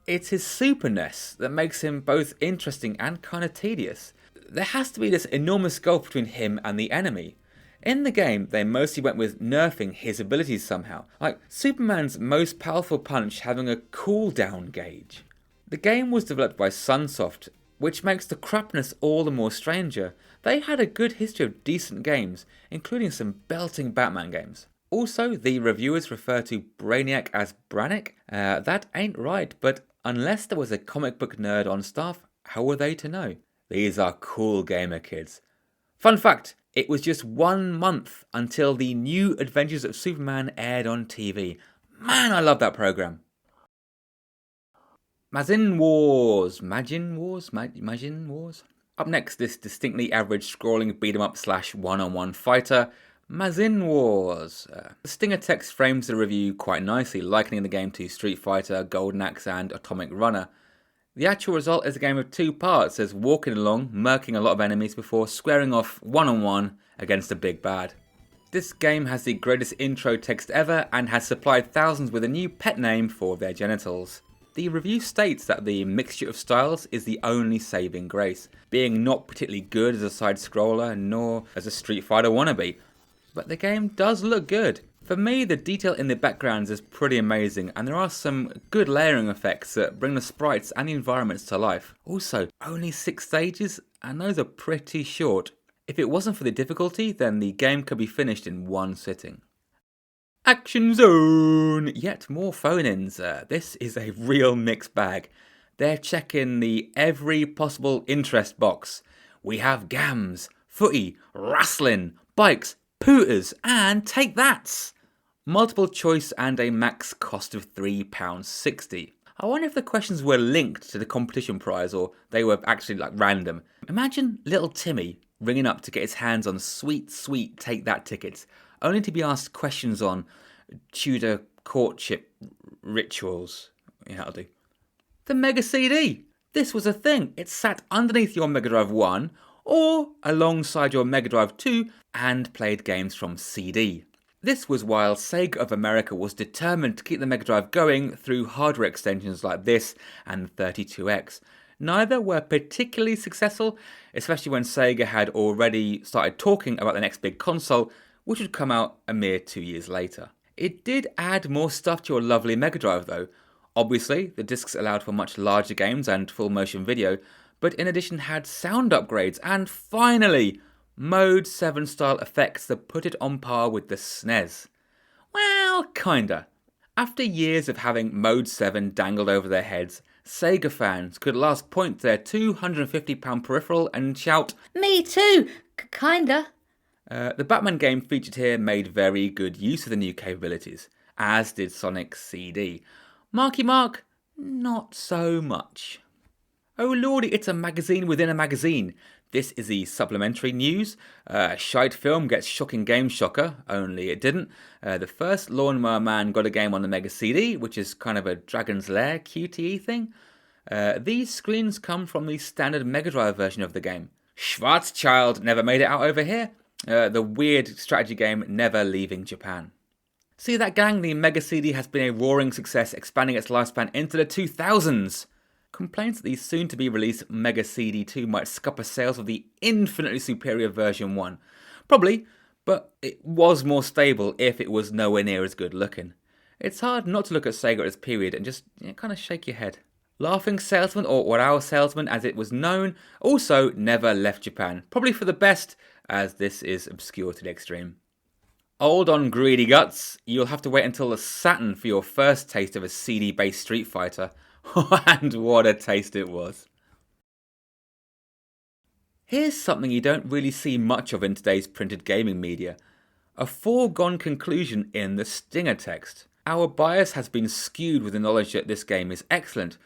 It's his superness that makes him both interesting and kind of tedious. There has to be this enormous gulf between him and the enemy. In the game, they mostly went with nerfing his abilities somehow, like Superman's most powerful punch having a cooldown gauge. The game was developed by Sunsoft, which makes the crapness all the more stranger. They had a good history of decent games, including some belting Batman games. Also, the reviewers refer to Brainiac as Brannick. That ain't right, but unless there was a comic book nerd on staff, how were they to know? These are cool gamer kids. Fun fact, it was just 1 month until the New Adventures of Superman aired on TV. Man, I love that program. Majin Wars. Up next, this distinctly average scrolling beat-em-up / one-on-one fighter, Majin Wars. The stinger text frames the review quite nicely, likening the game to Street Fighter, Golden Axe and Atomic Runner. The actual result is a game of 2 parts, as walking along, murking a lot of enemies before squaring off one-on-one against a big bad. This game has the greatest intro text ever and has supplied thousands with a new pet name for their genitals. The review states that the mixture of styles is the only saving grace, being not particularly good as a side-scroller nor as a Street Fighter wannabe. But the game does look good. For me, the detail in the backgrounds is pretty amazing, and there are some good layering effects that bring the sprites and the environments to life. Also, only 6 stages, and those are pretty short. If it wasn't for the difficulty, then the game could be finished in 1 sitting. Action Zone! Yet more phone-ins. This is a real mixed bag. They're checking the every possible interest box. We have gams, footy, wrestling, bikes, pooters, and take that's! Multiple choice and a max cost of £3.60. I wonder if the questions were linked to the competition prize or they were actually random. Imagine little Timmy ringing up to get his hands on sweet take that tickets, only to be asked questions on Tudor courtship rituals. Yeah, that'll do. The Mega CD. This was a thing. It sat underneath your Mega Drive 1 or alongside your Mega Drive 2 and played games from CD. This was while Sega of America was determined to keep the Mega Drive going through hardware extensions like this and 32X. Neither were particularly successful, especially when Sega had already started talking about the next big console, which would come out a mere 2 years later. It did add more stuff to your lovely Mega Drive though. Obviously, the discs allowed for much larger games and full motion video, but in addition had sound upgrades and finally, Mode 7 style effects that put it on par with the SNES. Well, kinda. After years of having Mode 7 dangled over their heads, Sega fans could at last point to their £250 peripheral and shout, Me too, kinda. The Batman game featured here made very good use of the new capabilities, as did Sonic CD. Marky Mark, not so much. Oh lordy, it's a magazine within a magazine. This is the supplementary news. Shite film gets shocking game shocker, only it didn't. The first Lawnmower Man got a game on the Mega CD, which is kind of a Dragon's Lair QTE thing. These screens come from the standard Mega Drive version of the game. Schwarzschild never made it out over here. The weird strategy game never leaving Japan. See that, gang? The Mega CD has been a roaring success, expanding its lifespan into the 2000s. Complaints that the soon-to-be-released Mega CD 2 might scupper sales of the infinitely superior version 1. Probably, but it was more stable if it was nowhere near as good looking. It's hard not to look at Sega at this period and just kind of shake your head. Laughing Salesman, or Wow Salesman as it was known, also never left Japan. Probably for the best, as this is obscure to the extreme. Hold on, greedy guts. You'll have to wait until the Saturn for your first taste of a CD-based Street Fighter. And what a taste it was. Here's something you don't really see much of in today's printed gaming media. A foregone conclusion in the stinger text. Our bias has been skewed with the knowledge that this game is excellent.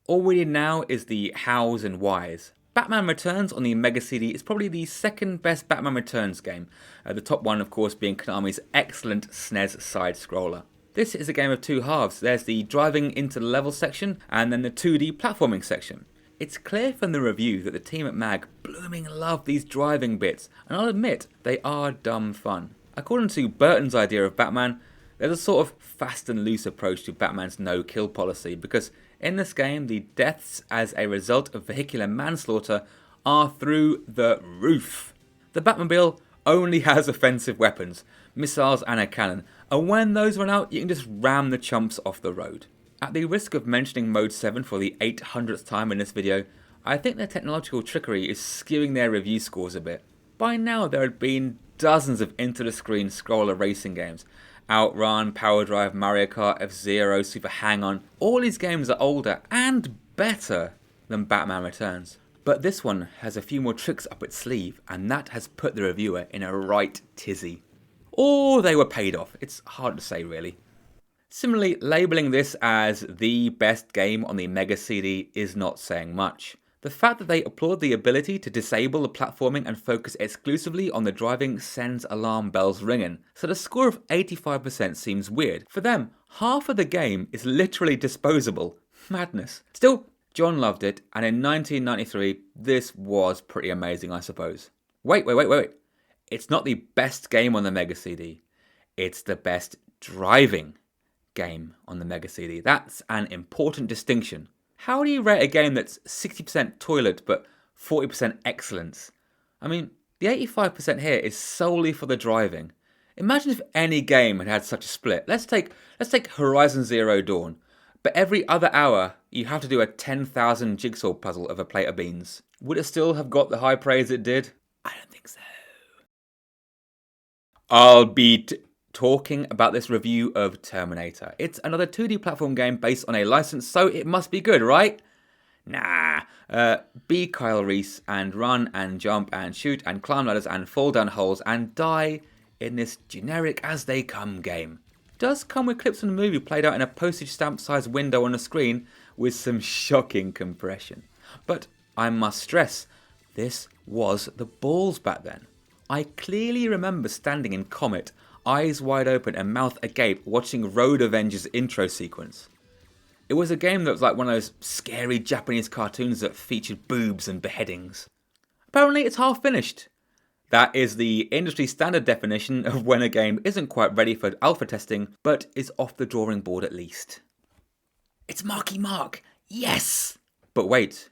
All we need now is the hows and whys. Batman Returns on the Mega CD is probably the second best Batman Returns game, the top one of course being Konami's excellent SNES side-scroller. This is a game of two halves. There's the driving into the level section and then the 2D platforming section. It's clear from the review that the team at MAG blooming love these driving bits, and I'll admit they are dumb fun. According to Burton's idea of Batman, there's a sort of fast and loose approach to Batman's no-kill policy, because in this game, the deaths as a result of vehicular manslaughter are through the roof. The Batmobile only has offensive weapons, missiles and a cannon, and when those run out, you can just ram the chumps off the road. At the risk of mentioning Mode 7 for the 800th time in this video, I think their technological trickery is skewing their review scores a bit. By now, there had been dozens of into-the-screen scroller racing games. Outrun, Power Drive, Mario Kart, F-Zero, Super Hang-On. All these games are older and better than Batman Returns. But this one has a few more tricks up its sleeve, and that has put the reviewer in a right tizzy. Or they were paid off. It's hard to say really. Similarly, labelling this as the best game on the Mega CD is not saying much. The fact that they applaud the ability to disable the platforming and focus exclusively on the driving sends alarm bells ringing, so the score of 85% seems weird. For them, half of the game is literally disposable. Madness. Still, John loved it, and in 1993, this was pretty amazing, I suppose. Wait. It's not the best game on the Mega CD. It's the best driving game on the Mega CD. That's an important distinction. How do you rate a game that's 60% toilet but 40% excellence? I mean, the 85% here is solely for the driving. Imagine if any game had had such a split. Let's take Horizon Zero Dawn, but every other hour you have to do a 10,000 jigsaw puzzle of a plate of beans. Would it still have got the high praise it did? I don't think so. I'll be talking about this review of Terminator. It's another 2D platform game based on a license, so it must be good, right? Nah. Be Kyle Reese and run and jump and shoot and climb ladders and fall down holes and die in this generic as they come game. Does come with clips from the movie played out in a postage stamp sized window on the screen with some shocking compression. But I must stress, this was the balls back then. I clearly remember standing in Comet, eyes wide open and mouth agape, watching Road Avengers intro sequence. It was a game that was like one of those scary Japanese cartoons that featured boobs and beheadings. Apparently it's half finished. That is the industry standard definition of when a game isn't quite ready for alpha testing, but is off the drawing board at least. It's Marky Mark, yes! But wait,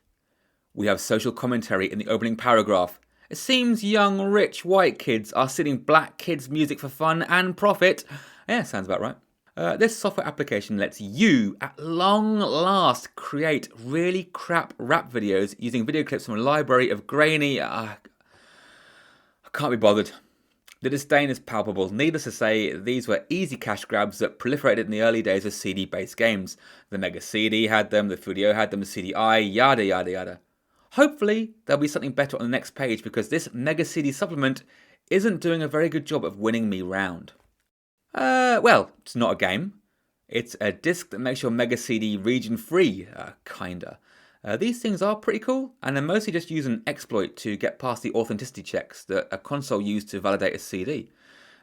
we have social commentary in the opening paragraph. It seems young, rich, white kids are stealing black kids' music for fun and profit. Yeah, sounds about right. This software application lets you, at long last, create really crap rap videos using video clips from a library of grainy... can't be bothered. The disdain is palpable. Needless to say, these were easy cash grabs that proliferated in the early days of CD-based games. The Mega CD had them, the Fudio had them, the CDI, yada yada yada. Hopefully, there'll be something better on the next page because this Mega CD supplement isn't doing a very good job of winning me round. Well, it's not a game. It's a disc that makes your Mega CD region free, kinda. These things are pretty cool, and they're mostly just using an exploit to get past the authenticity checks that a console used to validate a CD.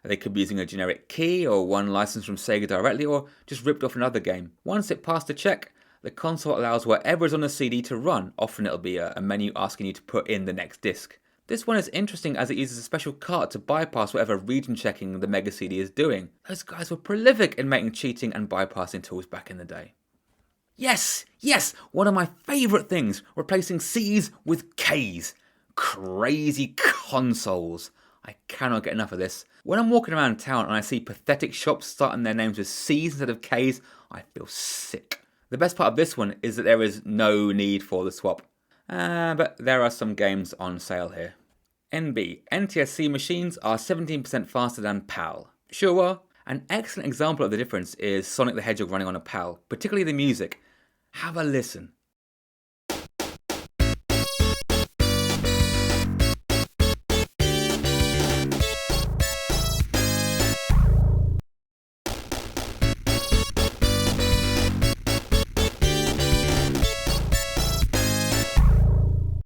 They could be using a generic key or one licensed from Sega directly, or just ripped off another game. Once it passed the check, the console allows whatever is on the CD to run. Often it'll be a menu asking you to put in the next disc. This one is interesting as it uses a special card to bypass whatever region checking the Mega CD is doing. Those guys were prolific in making cheating and bypassing tools back in the day. Yes, one of my favourite things, replacing C's with K's. Crazy consoles. I cannot get enough of this. When I'm walking around town and I see pathetic shops starting their names with C's instead of K's, I feel sick. The best part of this one is that there is no need for the swap. But there are some games on sale here. NB, NTSC machines are 17% faster than PAL. Sure are. An excellent example of the difference is Sonic the Hedgehog running on a PAL, particularly the music. Have a listen.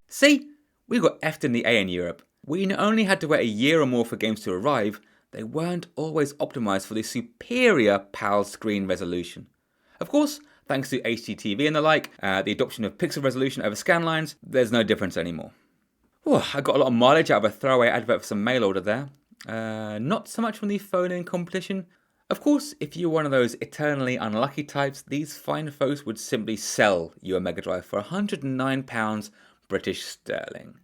See, we got F'd in the A in Europe. We not only had to wait a year or more for games to arrive, they weren't always optimised for the superior PAL screen resolution. Of course, thanks to HDTV and the like, the adoption of pixel resolution over scanlines, there's no difference anymore. I got a lot of mileage out of a throwaway advert for some mail order there. Not so much from the phone-in competition. Of course, if you're one of those eternally unlucky types, these fine folks would simply sell you a Mega Drive for £109 British sterling.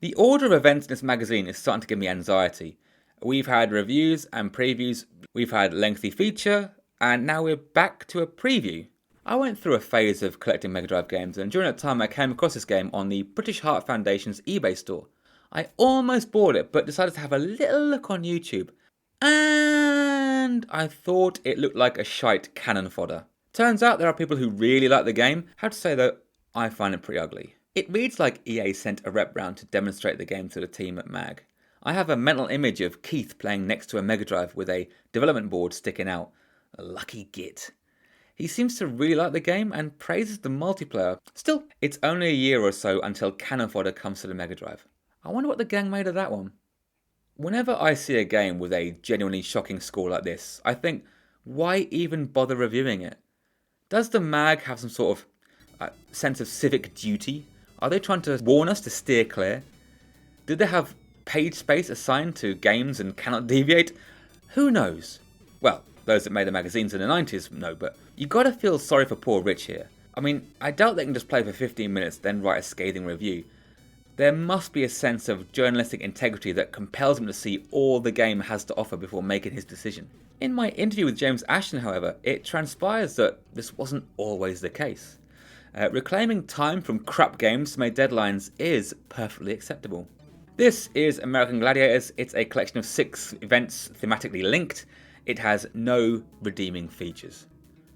The order of events in this magazine is starting to give me anxiety. We've had reviews and previews, we've had lengthy feature, and now we're back to a preview. I went through a phase of collecting Mega Drive games, and during that time I came across this game on the British Heart Foundation's eBay store. I almost bought it, but decided to have a little look on YouTube, and I thought it looked like a shite cannon fodder. Turns out there are people who really like the game. How to say though, I find it pretty ugly. It reads like EA sent a rep round to demonstrate the game to the team at MAG. I have a mental image of Keith playing next to a Mega Drive with a development board sticking out. A lucky git. He seems to really like the game and praises the multiplayer. Still, it's only a year or so until Cannon Fodder comes to the Mega Drive. I wonder what the gang made of that one. Whenever I see a game with a genuinely shocking score like this, I think, why even bother reviewing it? Does the MAG have some sort of sense of civic duty? Are they trying to warn us to steer clear? Did they have page space assigned to games and cannot deviate? Who knows? Well, those that made the magazines in the 90s know, but you gotta feel sorry for poor Rich here. I mean, I doubt they can just play for 15 minutes then write a scathing review. There must be a sense of journalistic integrity that compels him to see all the game has to offer before making his decision. In my interview with James Ashton, however, it transpires that this wasn't always the case. Reclaiming time from crap games to make deadlines is perfectly acceptable. This is American Gladiators. It's a collection of 6 events thematically linked. It has no redeeming features.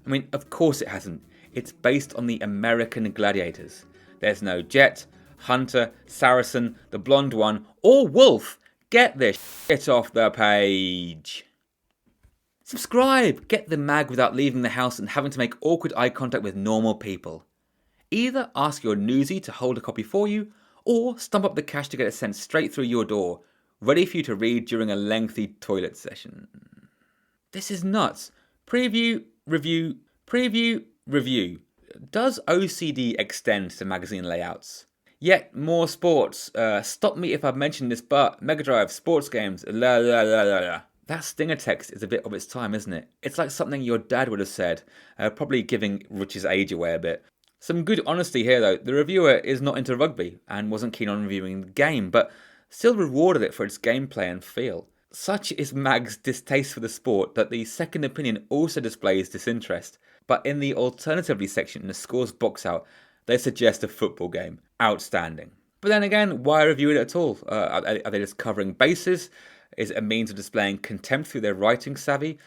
I mean, of course it hasn't. It's based on the American Gladiators. There's no Jet, Hunter, Saracen, the blonde one, or Wolf. Get this shit off the page. Subscribe! Get the mag without leaving the house and having to make awkward eye contact with normal people. Either ask your newsie to hold a copy for you, or stump up the cash to get it sent straight through your door, ready for you to read during a lengthy toilet session. This is nuts. Preview, review, preview, review. Does OCD extend to magazine layouts? Yet more sports. Stop me if I've mentioned this, but Mega Drive, sports games, la la la la la. That stinger text is a bit of its time, isn't it? It's like something your dad would have said, probably giving Rich's age away a bit. Some good honesty here though. The reviewer is not into rugby and wasn't keen on reviewing the game, but still rewarded it for its gameplay and feel. Such is MAG's distaste for the sport that the second opinion also displays disinterest, but in the alternatively section in the scores box out, they suggest a football game. Outstanding. But then again, why review it at all? Are they just covering bases? Is it a means of displaying contempt through their writing savvy?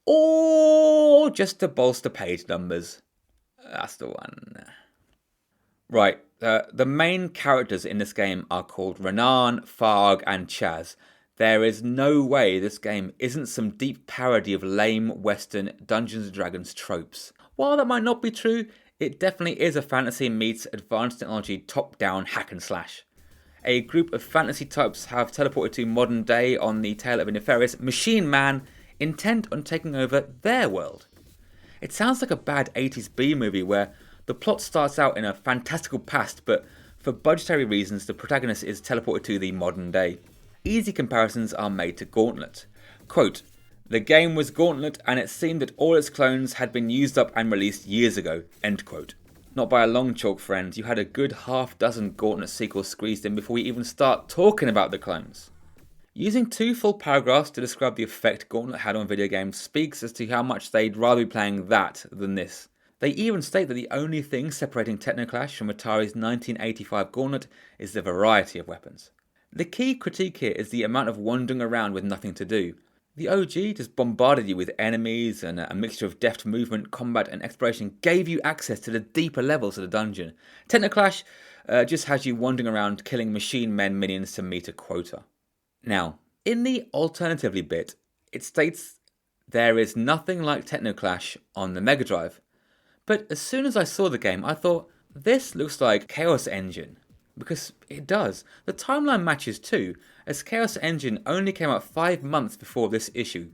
Or just to bolster page numbers? That's the one. Right, the main characters in this game are called Renan, Farg, and Chaz. There is no way this game isn't some deep parody of lame Western Dungeons & Dragons tropes. While that might not be true, it definitely is a fantasy meets advanced technology top-down hack and slash. A group of fantasy types have teleported to modern day on the tail of a nefarious machine man intent on taking over their world. It sounds like a bad 80s B movie where the plot starts out in a fantastical past, but for budgetary reasons the protagonist is teleported to the modern day. Easy comparisons are made to Gauntlet. Quote, "The game was Gauntlet and it seemed that all its clones had been used up and released years ago." End quote. Not by a long chalk, friends. You had a good half-dozen Gauntlet sequels squeezed in before we even start talking about the clones. Using 2 full paragraphs to describe the effect Gauntlet had on video games speaks as to how much they'd rather be playing that than this. They even state that the only thing separating Technoclash from Atari's 1985 Gauntlet is the variety of weapons. The key critique here is the amount of wandering around with nothing to do. The OG just bombarded you with enemies, and a mixture of deft movement, combat and exploration gave you access to the deeper levels of the dungeon. Technoclash just has you wandering around killing machine men minions to meet a quota. Now, in the alternatively bit, it states there is nothing like Technoclash on the Mega Drive. But as soon as I saw the game, I thought, this looks like Chaos Engine. Because it does. The timeline matches too, as Chaos Engine only came out 5 months before this issue.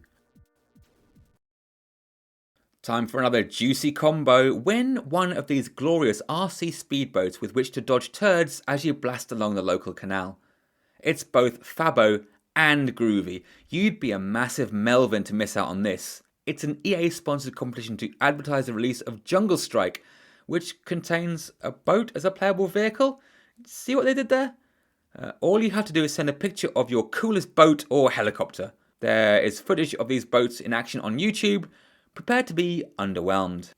Time for another juicy combo. Win one of these glorious RC speedboats with which to dodge turds as you blast along the local canal. It's both fabo and groovy. You'd be a massive Melvin to miss out on this. It's an EA-sponsored competition to advertise the release of Jungle Strike, which contains a boat as a playable vehicle. See what they did there? All you have to do is send a picture of your coolest boat or helicopter. There is footage of these boats in action on YouTube. Prepare to be underwhelmed.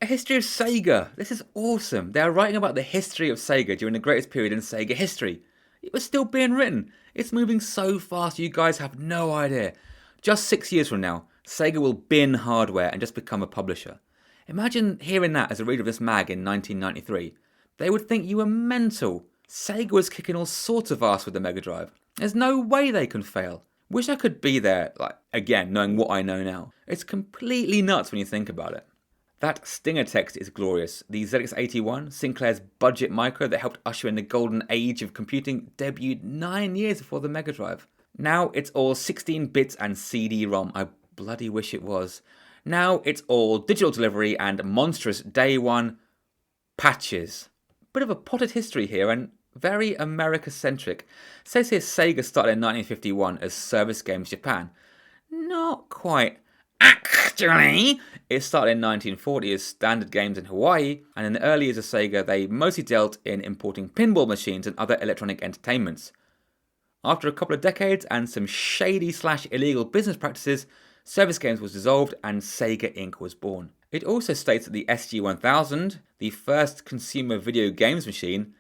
A history of Sega. This is awesome. They are writing about the history of Sega during the greatest period in Sega history. It was still being written. It's moving so fast you guys have no idea. Just 6 years from now, Sega will bin hardware and just become a publisher. Imagine hearing that as a reader of this mag in 1993. They would think you were mental. Sega was kicking all sorts of ass with the Mega Drive. There's no way they can fail. Wish I could be there, again, knowing what I know now. It's completely nuts when you think about it. That stinger text is glorious. The ZX81, Sinclair's budget micro that helped usher in the golden age of computing, debuted 9 years before the Mega Drive. Now it's all 16 bits and CD-ROM. I bloody wish it was. Now it's all digital delivery and monstrous day one patches. Bit of a potted history here and very America-centric. Says here Sega started in 1951 as Service Games Japan. Not quite. Actually, it started in 1940 as Standard Games in Hawaii, and in the early years of Sega they mostly dealt in importing pinball machines and other electronic entertainments. After a couple of decades and some shady/illegal business practices, Service Games was dissolved and Sega Inc. was born. It also states that the SG-1000, the first consumer video games machine,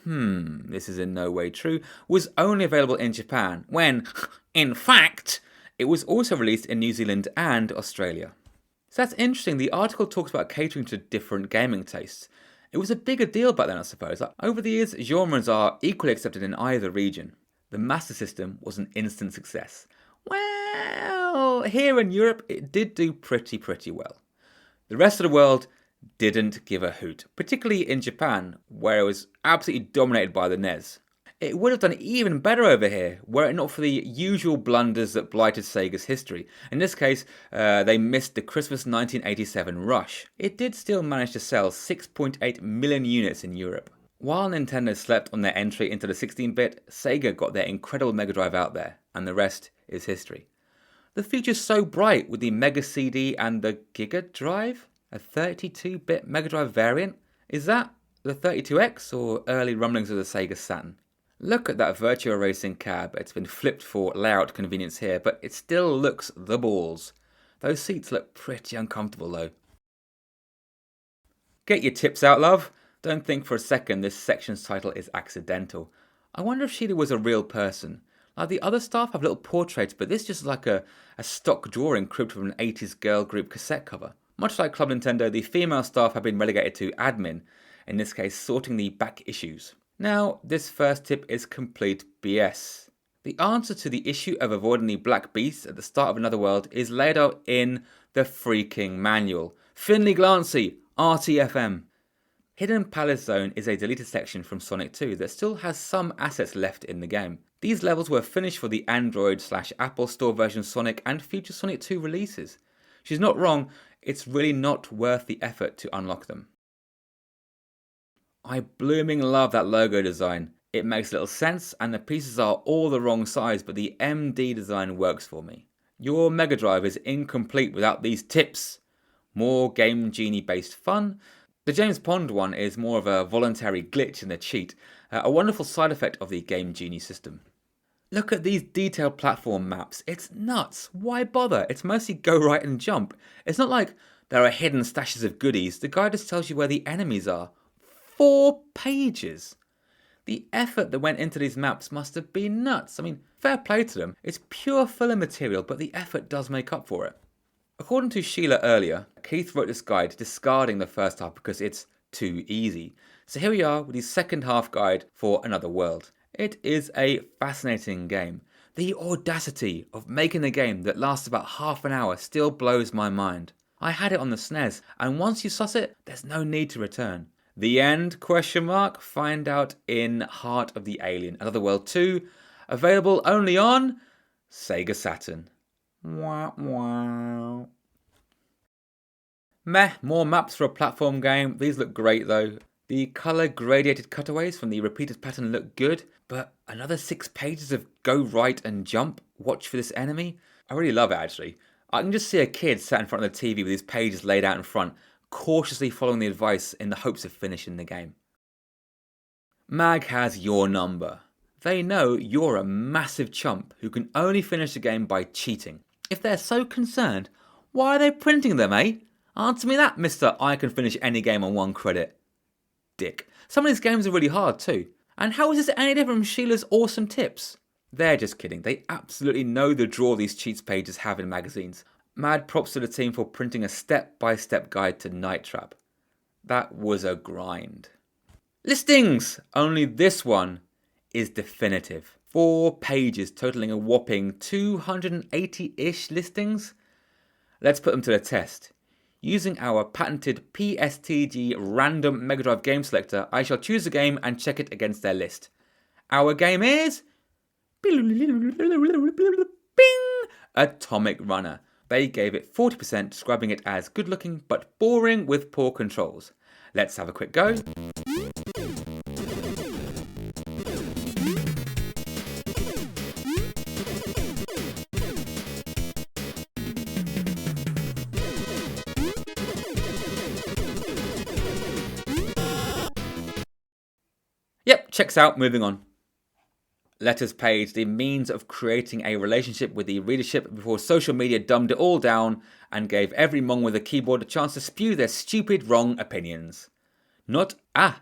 this is in no way true, was only available in Japan, when, in fact, it was also released in New Zealand and Australia. So that's interesting. The article talks about catering to different gaming tastes. It was a bigger deal back then, I suppose. Over the years, genres are equally accepted in either region. The Master System was an instant success. Well, here in Europe, it did do pretty well. The rest of the world didn't give a hoot, particularly in Japan, where it was absolutely dominated by the NES. It would have done even better over here, were it not for the usual blunders that blighted Sega's history. In this case, they missed the Christmas 1987 rush. It did still manage to sell 6.8 million units in Europe. While Nintendo slept on their entry into the 16-bit, Sega got their incredible Mega Drive out there, and the rest is history. The future's so bright with the Mega CD and the Giga Drive, a 32-bit Mega Drive variant. Is that the 32X or early rumblings of the Sega Saturn? Look at that Virtua Racing cab. It's been flipped for layout convenience here, but it still looks the balls. Those seats look pretty uncomfortable though. Get your tips out, love. Don't think for a second this section's title is accidental. I wonder if Sheila was a real person. Like the other staff have little portraits, but this is just like a stock drawing cribbed from an 80s girl group cassette cover. Much like Club Nintendo, the female staff have been relegated to admin, in this case sorting the back issues. Now, this first tip is complete BS. The answer to the issue of avoiding the black beast at the start of Another World is laid out in the freaking manual. Finley Glancy, RTFM. Hidden Palace Zone is a deleted section from Sonic 2 that still has some assets left in the game. These levels were finished for the Android/Apple Store version Sonic and future Sonic 2 releases. She's not wrong, it's really not worth the effort to unlock them. I blooming love that logo design. It makes little sense and the pieces are all the wrong size, but the MD design works for me. Your Mega Drive is incomplete without these tips. More Game Genie based fun. The James Pond one is more of a voluntary glitch in the cheat, a wonderful side effect of the Game Genie system. Look at these detailed platform maps, it's nuts, why bother? It's mostly go right and jump. It's not like there are hidden stashes of goodies, the guide just tells you where the enemies are. 4 pages! The effort that went into these maps must have been nuts. I mean, fair play to them. It's pure filler material, but the effort does make up for it. According to Sheila earlier, Keith wrote this guide discarding the first half because it's too easy. So here we are with the second half guide for Another World. It is a fascinating game. The audacity of making a game that lasts about half an hour still blows my mind. I had it on the SNES, and once you suss it, there's no need to return. The end? Find out in Heart of the Alien, Another World 2, available only on Sega Saturn. Wow. Meh, more maps for a platform game. These look great though. The colour gradiated cutaways from the repeated pattern look good, but another 6 pages of go right and jump, watch for this enemy. I really love it actually. I can just see a kid sat in front of the TV with his pages laid out in front, cautiously following the advice in the hopes of finishing the game. Mag has your number. They know you're a massive chump who can only finish the game by cheating. If they're so concerned, why are they printing them, eh? Answer me that, Mr. I can finish any game on 1 credit. Dick. Some of these games are really hard too. And how is this any different from Sheila's awesome tips? They're just kidding. They absolutely know the draw these cheats pages have in magazines. Mad props to the team for printing a step-by-step guide to Night Trap. That was a grind. Listings! Only this one is definitive. 4 pages totaling a whopping 280-ish listings. Let's put them to the test. Using our patented PSTG random Mega Drive game selector, I shall choose a game and check it against their list. Our game is Bing! Atomic Runner. They gave it 40%, describing it as good looking but boring with poor controls. Let's have a quick go. Yep, checks out, moving on. Letters page, the means of creating a relationship with the readership before social media dumbed it all down and gave every mong with a keyboard a chance to spew their stupid wrong opinions. Not a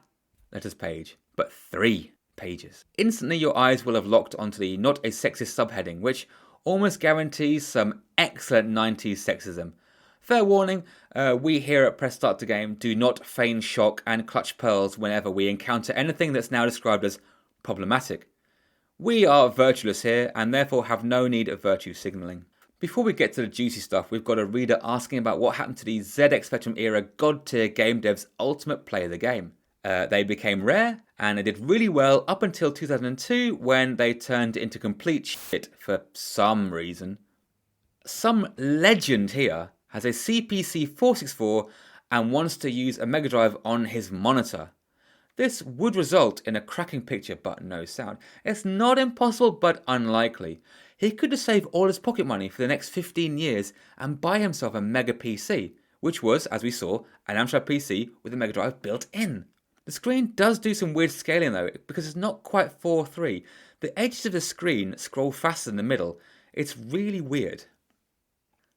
letters page, but 3 pages. Instantly your eyes will have locked onto the not a sexist subheading, which almost guarantees some excellent 90s sexism. Fair warning, we here at Press Start to Game do not feign shock and clutch pearls whenever we encounter anything that's now described as problematic. We are virtueless here and therefore have no need of virtue signalling. Before we get to the juicy stuff, we've got a reader asking about what happened to the ZX Spectrum era god tier game devs' ultimate play of the game. They became rare and they did really well up until 2002 when they turned into complete shit for some reason. Some legend here has a CPC 464 and wants to use a Mega Drive on his monitor. This would result in a cracking picture but no sound. It's not impossible but unlikely. He could just save all his pocket money for the next 15 years and buy himself a Mega PC, which was, as we saw, an Amstrad PC with a Mega Drive built in. The screen does do some weird scaling though, because it's not quite 4:3. The edges of the screen scroll faster than the middle. It's really weird.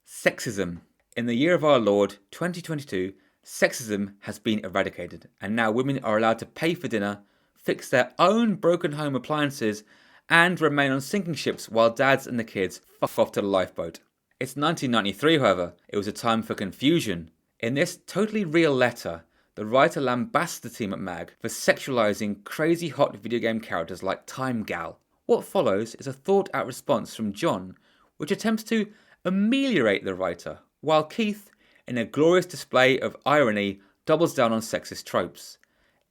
Sexism. In the year of our Lord, 2022, Sexism has been eradicated, and now women are allowed to pay for dinner, fix their own broken home appliances, and remain on sinking ships while dads and the kids fuck off to the lifeboat. It's 1993, however. It was a time for confusion. In this totally real letter, the writer lambasts the team at MAG for sexualizing crazy hot video game characters like Time Gal. What follows is a thought-out response from John, which attempts to ameliorate the writer, while Keith, in a glorious display of irony, doubles down on sexist tropes,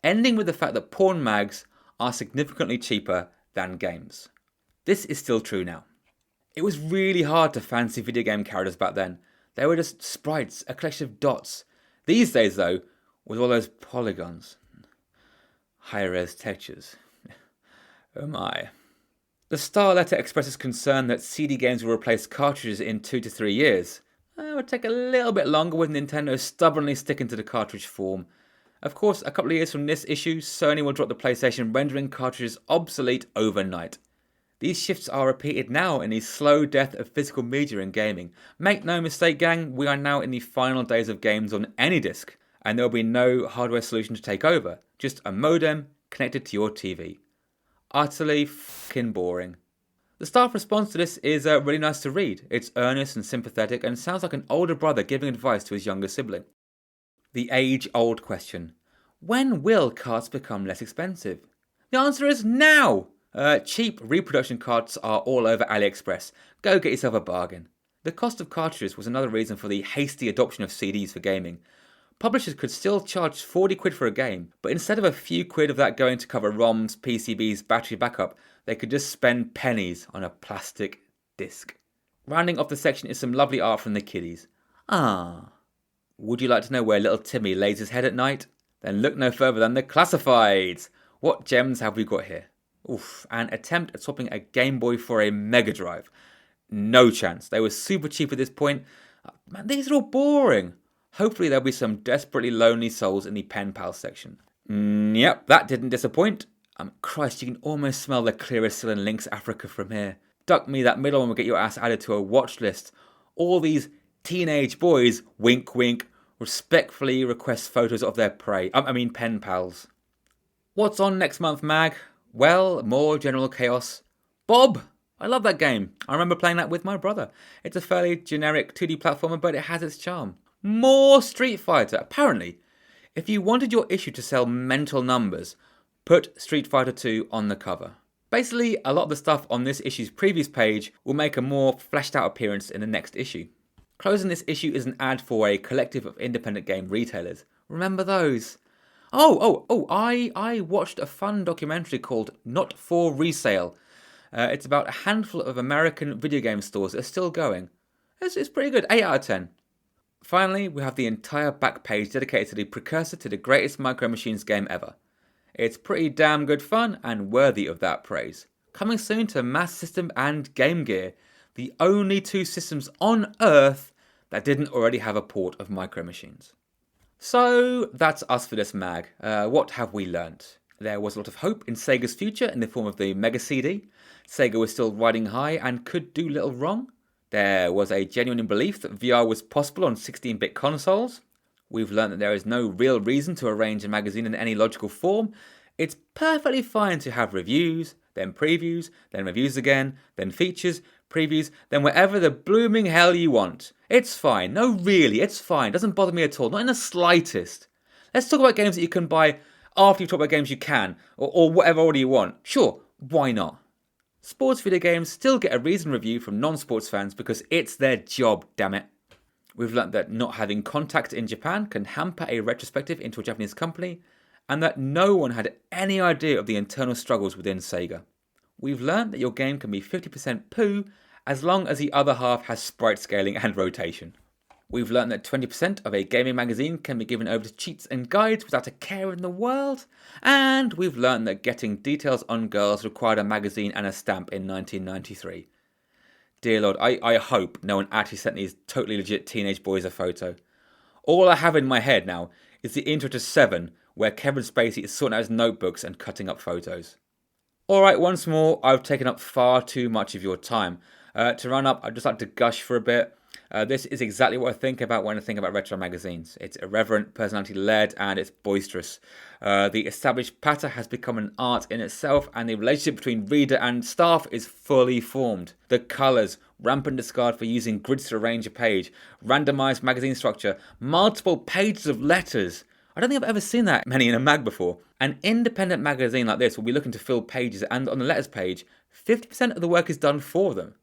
ending with the fact that porn mags are significantly cheaper than games. This is still true now. It was really hard to fancy video game characters back then. They were just sprites, a collection of dots. These days, though, with all those polygons, high-res textures, oh my. The Star letter expresses concern that CD games will replace cartridges in 2 to 3 years. It would take a little bit longer with Nintendo stubbornly sticking to the cartridge form. Of course, a couple of years from this issue, Sony will drop the PlayStation, rendering cartridges obsolete overnight. These shifts are repeated now in the slow death of physical media in gaming. Make no mistake, gang, we are now in the final days of games on any disc, and there will be no hardware solution to take over, just a modem connected to your TV. Utterly fucking boring. The staff response to this is really nice to read. It's earnest and sympathetic and sounds like an older brother giving advice to his younger sibling. The age-old question: when will carts become less expensive? The answer is now! Cheap reproduction carts are all over AliExpress. Go get yourself a bargain. The cost of cartridges was another reason for the hasty adoption of CDs for gaming. Publishers could still charge 40 quid for a game, but instead of a few quid of that going to cover ROMs, PCBs, battery backup, they could just spend pennies on a plastic disc. Rounding off the section is some lovely art from the kiddies. Ah. Would you like to know where little Timmy lays his head at night? Then look no further than the classifieds. What gems have we got here? Oof, an attempt at swapping a Game Boy for a Mega Drive. No chance. They were super cheap at this point. Man, these are all boring. Hopefully there'll be some desperately lonely souls in the pen pal section. Yep, that didn't disappoint. Christ, you can almost smell the clearest still in Link's Africa from here. Duck me, that middle one will get your ass added to a watch list. All these teenage boys, wink wink, respectfully request photos of their prey. Pen pals. What's on next month, Mag? Well, more General Chaos. Bob! I love that game. I remember playing that with my brother. It's a fairly generic 2D platformer, but it has its charm. More Street Fighter. Apparently, if you wanted your issue to sell mental numbers, put Street Fighter 2 on the cover. Basically, a lot of the stuff on this issue's previous page will make a more fleshed out appearance in the next issue. Closing this issue is an ad for a collective of independent game retailers. Remember those? I watched a fun documentary called Not For Resale. It's about a handful of American video game stores that are still going. It's pretty good, 8 out of 10. Finally, we have the entire back page dedicated to the precursor to the greatest Micro Machines game ever. It's pretty damn good fun and worthy of that praise. Coming soon to Master System and Game Gear, the only two systems on Earth that didn't already have a port of Micro Machines. So that's us for this mag. What have we learnt? There was a lot of hope in Sega's future in the form of the Mega CD. Sega was still riding high and could do little wrong. There was a genuine belief that VR was possible on 16-bit consoles. We've learnt that there is no real reason to arrange a magazine in any logical form. It's perfectly fine to have reviews, then previews, then reviews again, then features, previews, then whatever the blooming hell you want. It's fine. No, really, it's fine. It doesn't bother me at all. Not in the slightest. Let's talk about games that you can buy after you talk about games you can, or whatever order you want. Sure, why not? Sports video games still get a reasoned review from non-sports fans because it's their job, damn it. We've learnt that not having contact in Japan can hamper a retrospective into a Japanese company, and that no one had any idea of the internal struggles within Sega. We've learnt that your game can be 50% poo as long as the other half has sprite scaling and rotation. We've learnt that 20% of a gaming magazine can be given over to cheats and guides without a care in the world. And we've learnt that getting details on girls required a magazine and a stamp in 1993. Dear Lord, I hope no one actually sent these totally legit teenage boys a photo. All I have in my head now is the intro to 7, where Kevin Spacey is sorting out his notebooks and cutting up photos. Alright, once more, I've taken up far too much of your time. To run up, I'd just like to gush for a bit. This is exactly what I think about when I think about retro magazines. It's irreverent, personality-led, and it's boisterous. The established patter has become an art in itself, and the relationship between reader and staff is fully formed. The colours, rampant discard for using grids to arrange a page, randomised magazine structure, multiple pages of letters. I don't think I've ever seen that many in a mag before. An independent magazine like this will be looking to fill pages, and on the letters page, 50% of the work is done for them.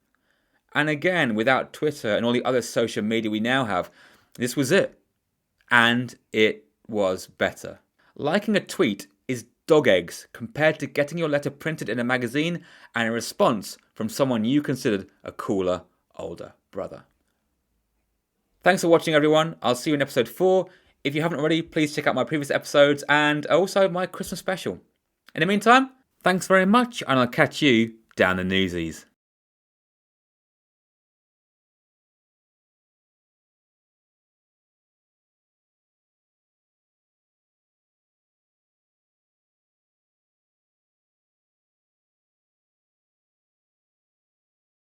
And again, without Twitter and all the other social media we now have, this was it. And it was better. Liking a tweet is dog eggs compared to getting your letter printed in a magazine and a response from someone you considered a cooler, older brother. Thanks for watching, everyone. I'll see you in episode 4. If you haven't already, please check out my previous episodes and also my Christmas special. In the meantime, thanks very much, and I'll catch you down the Newsies.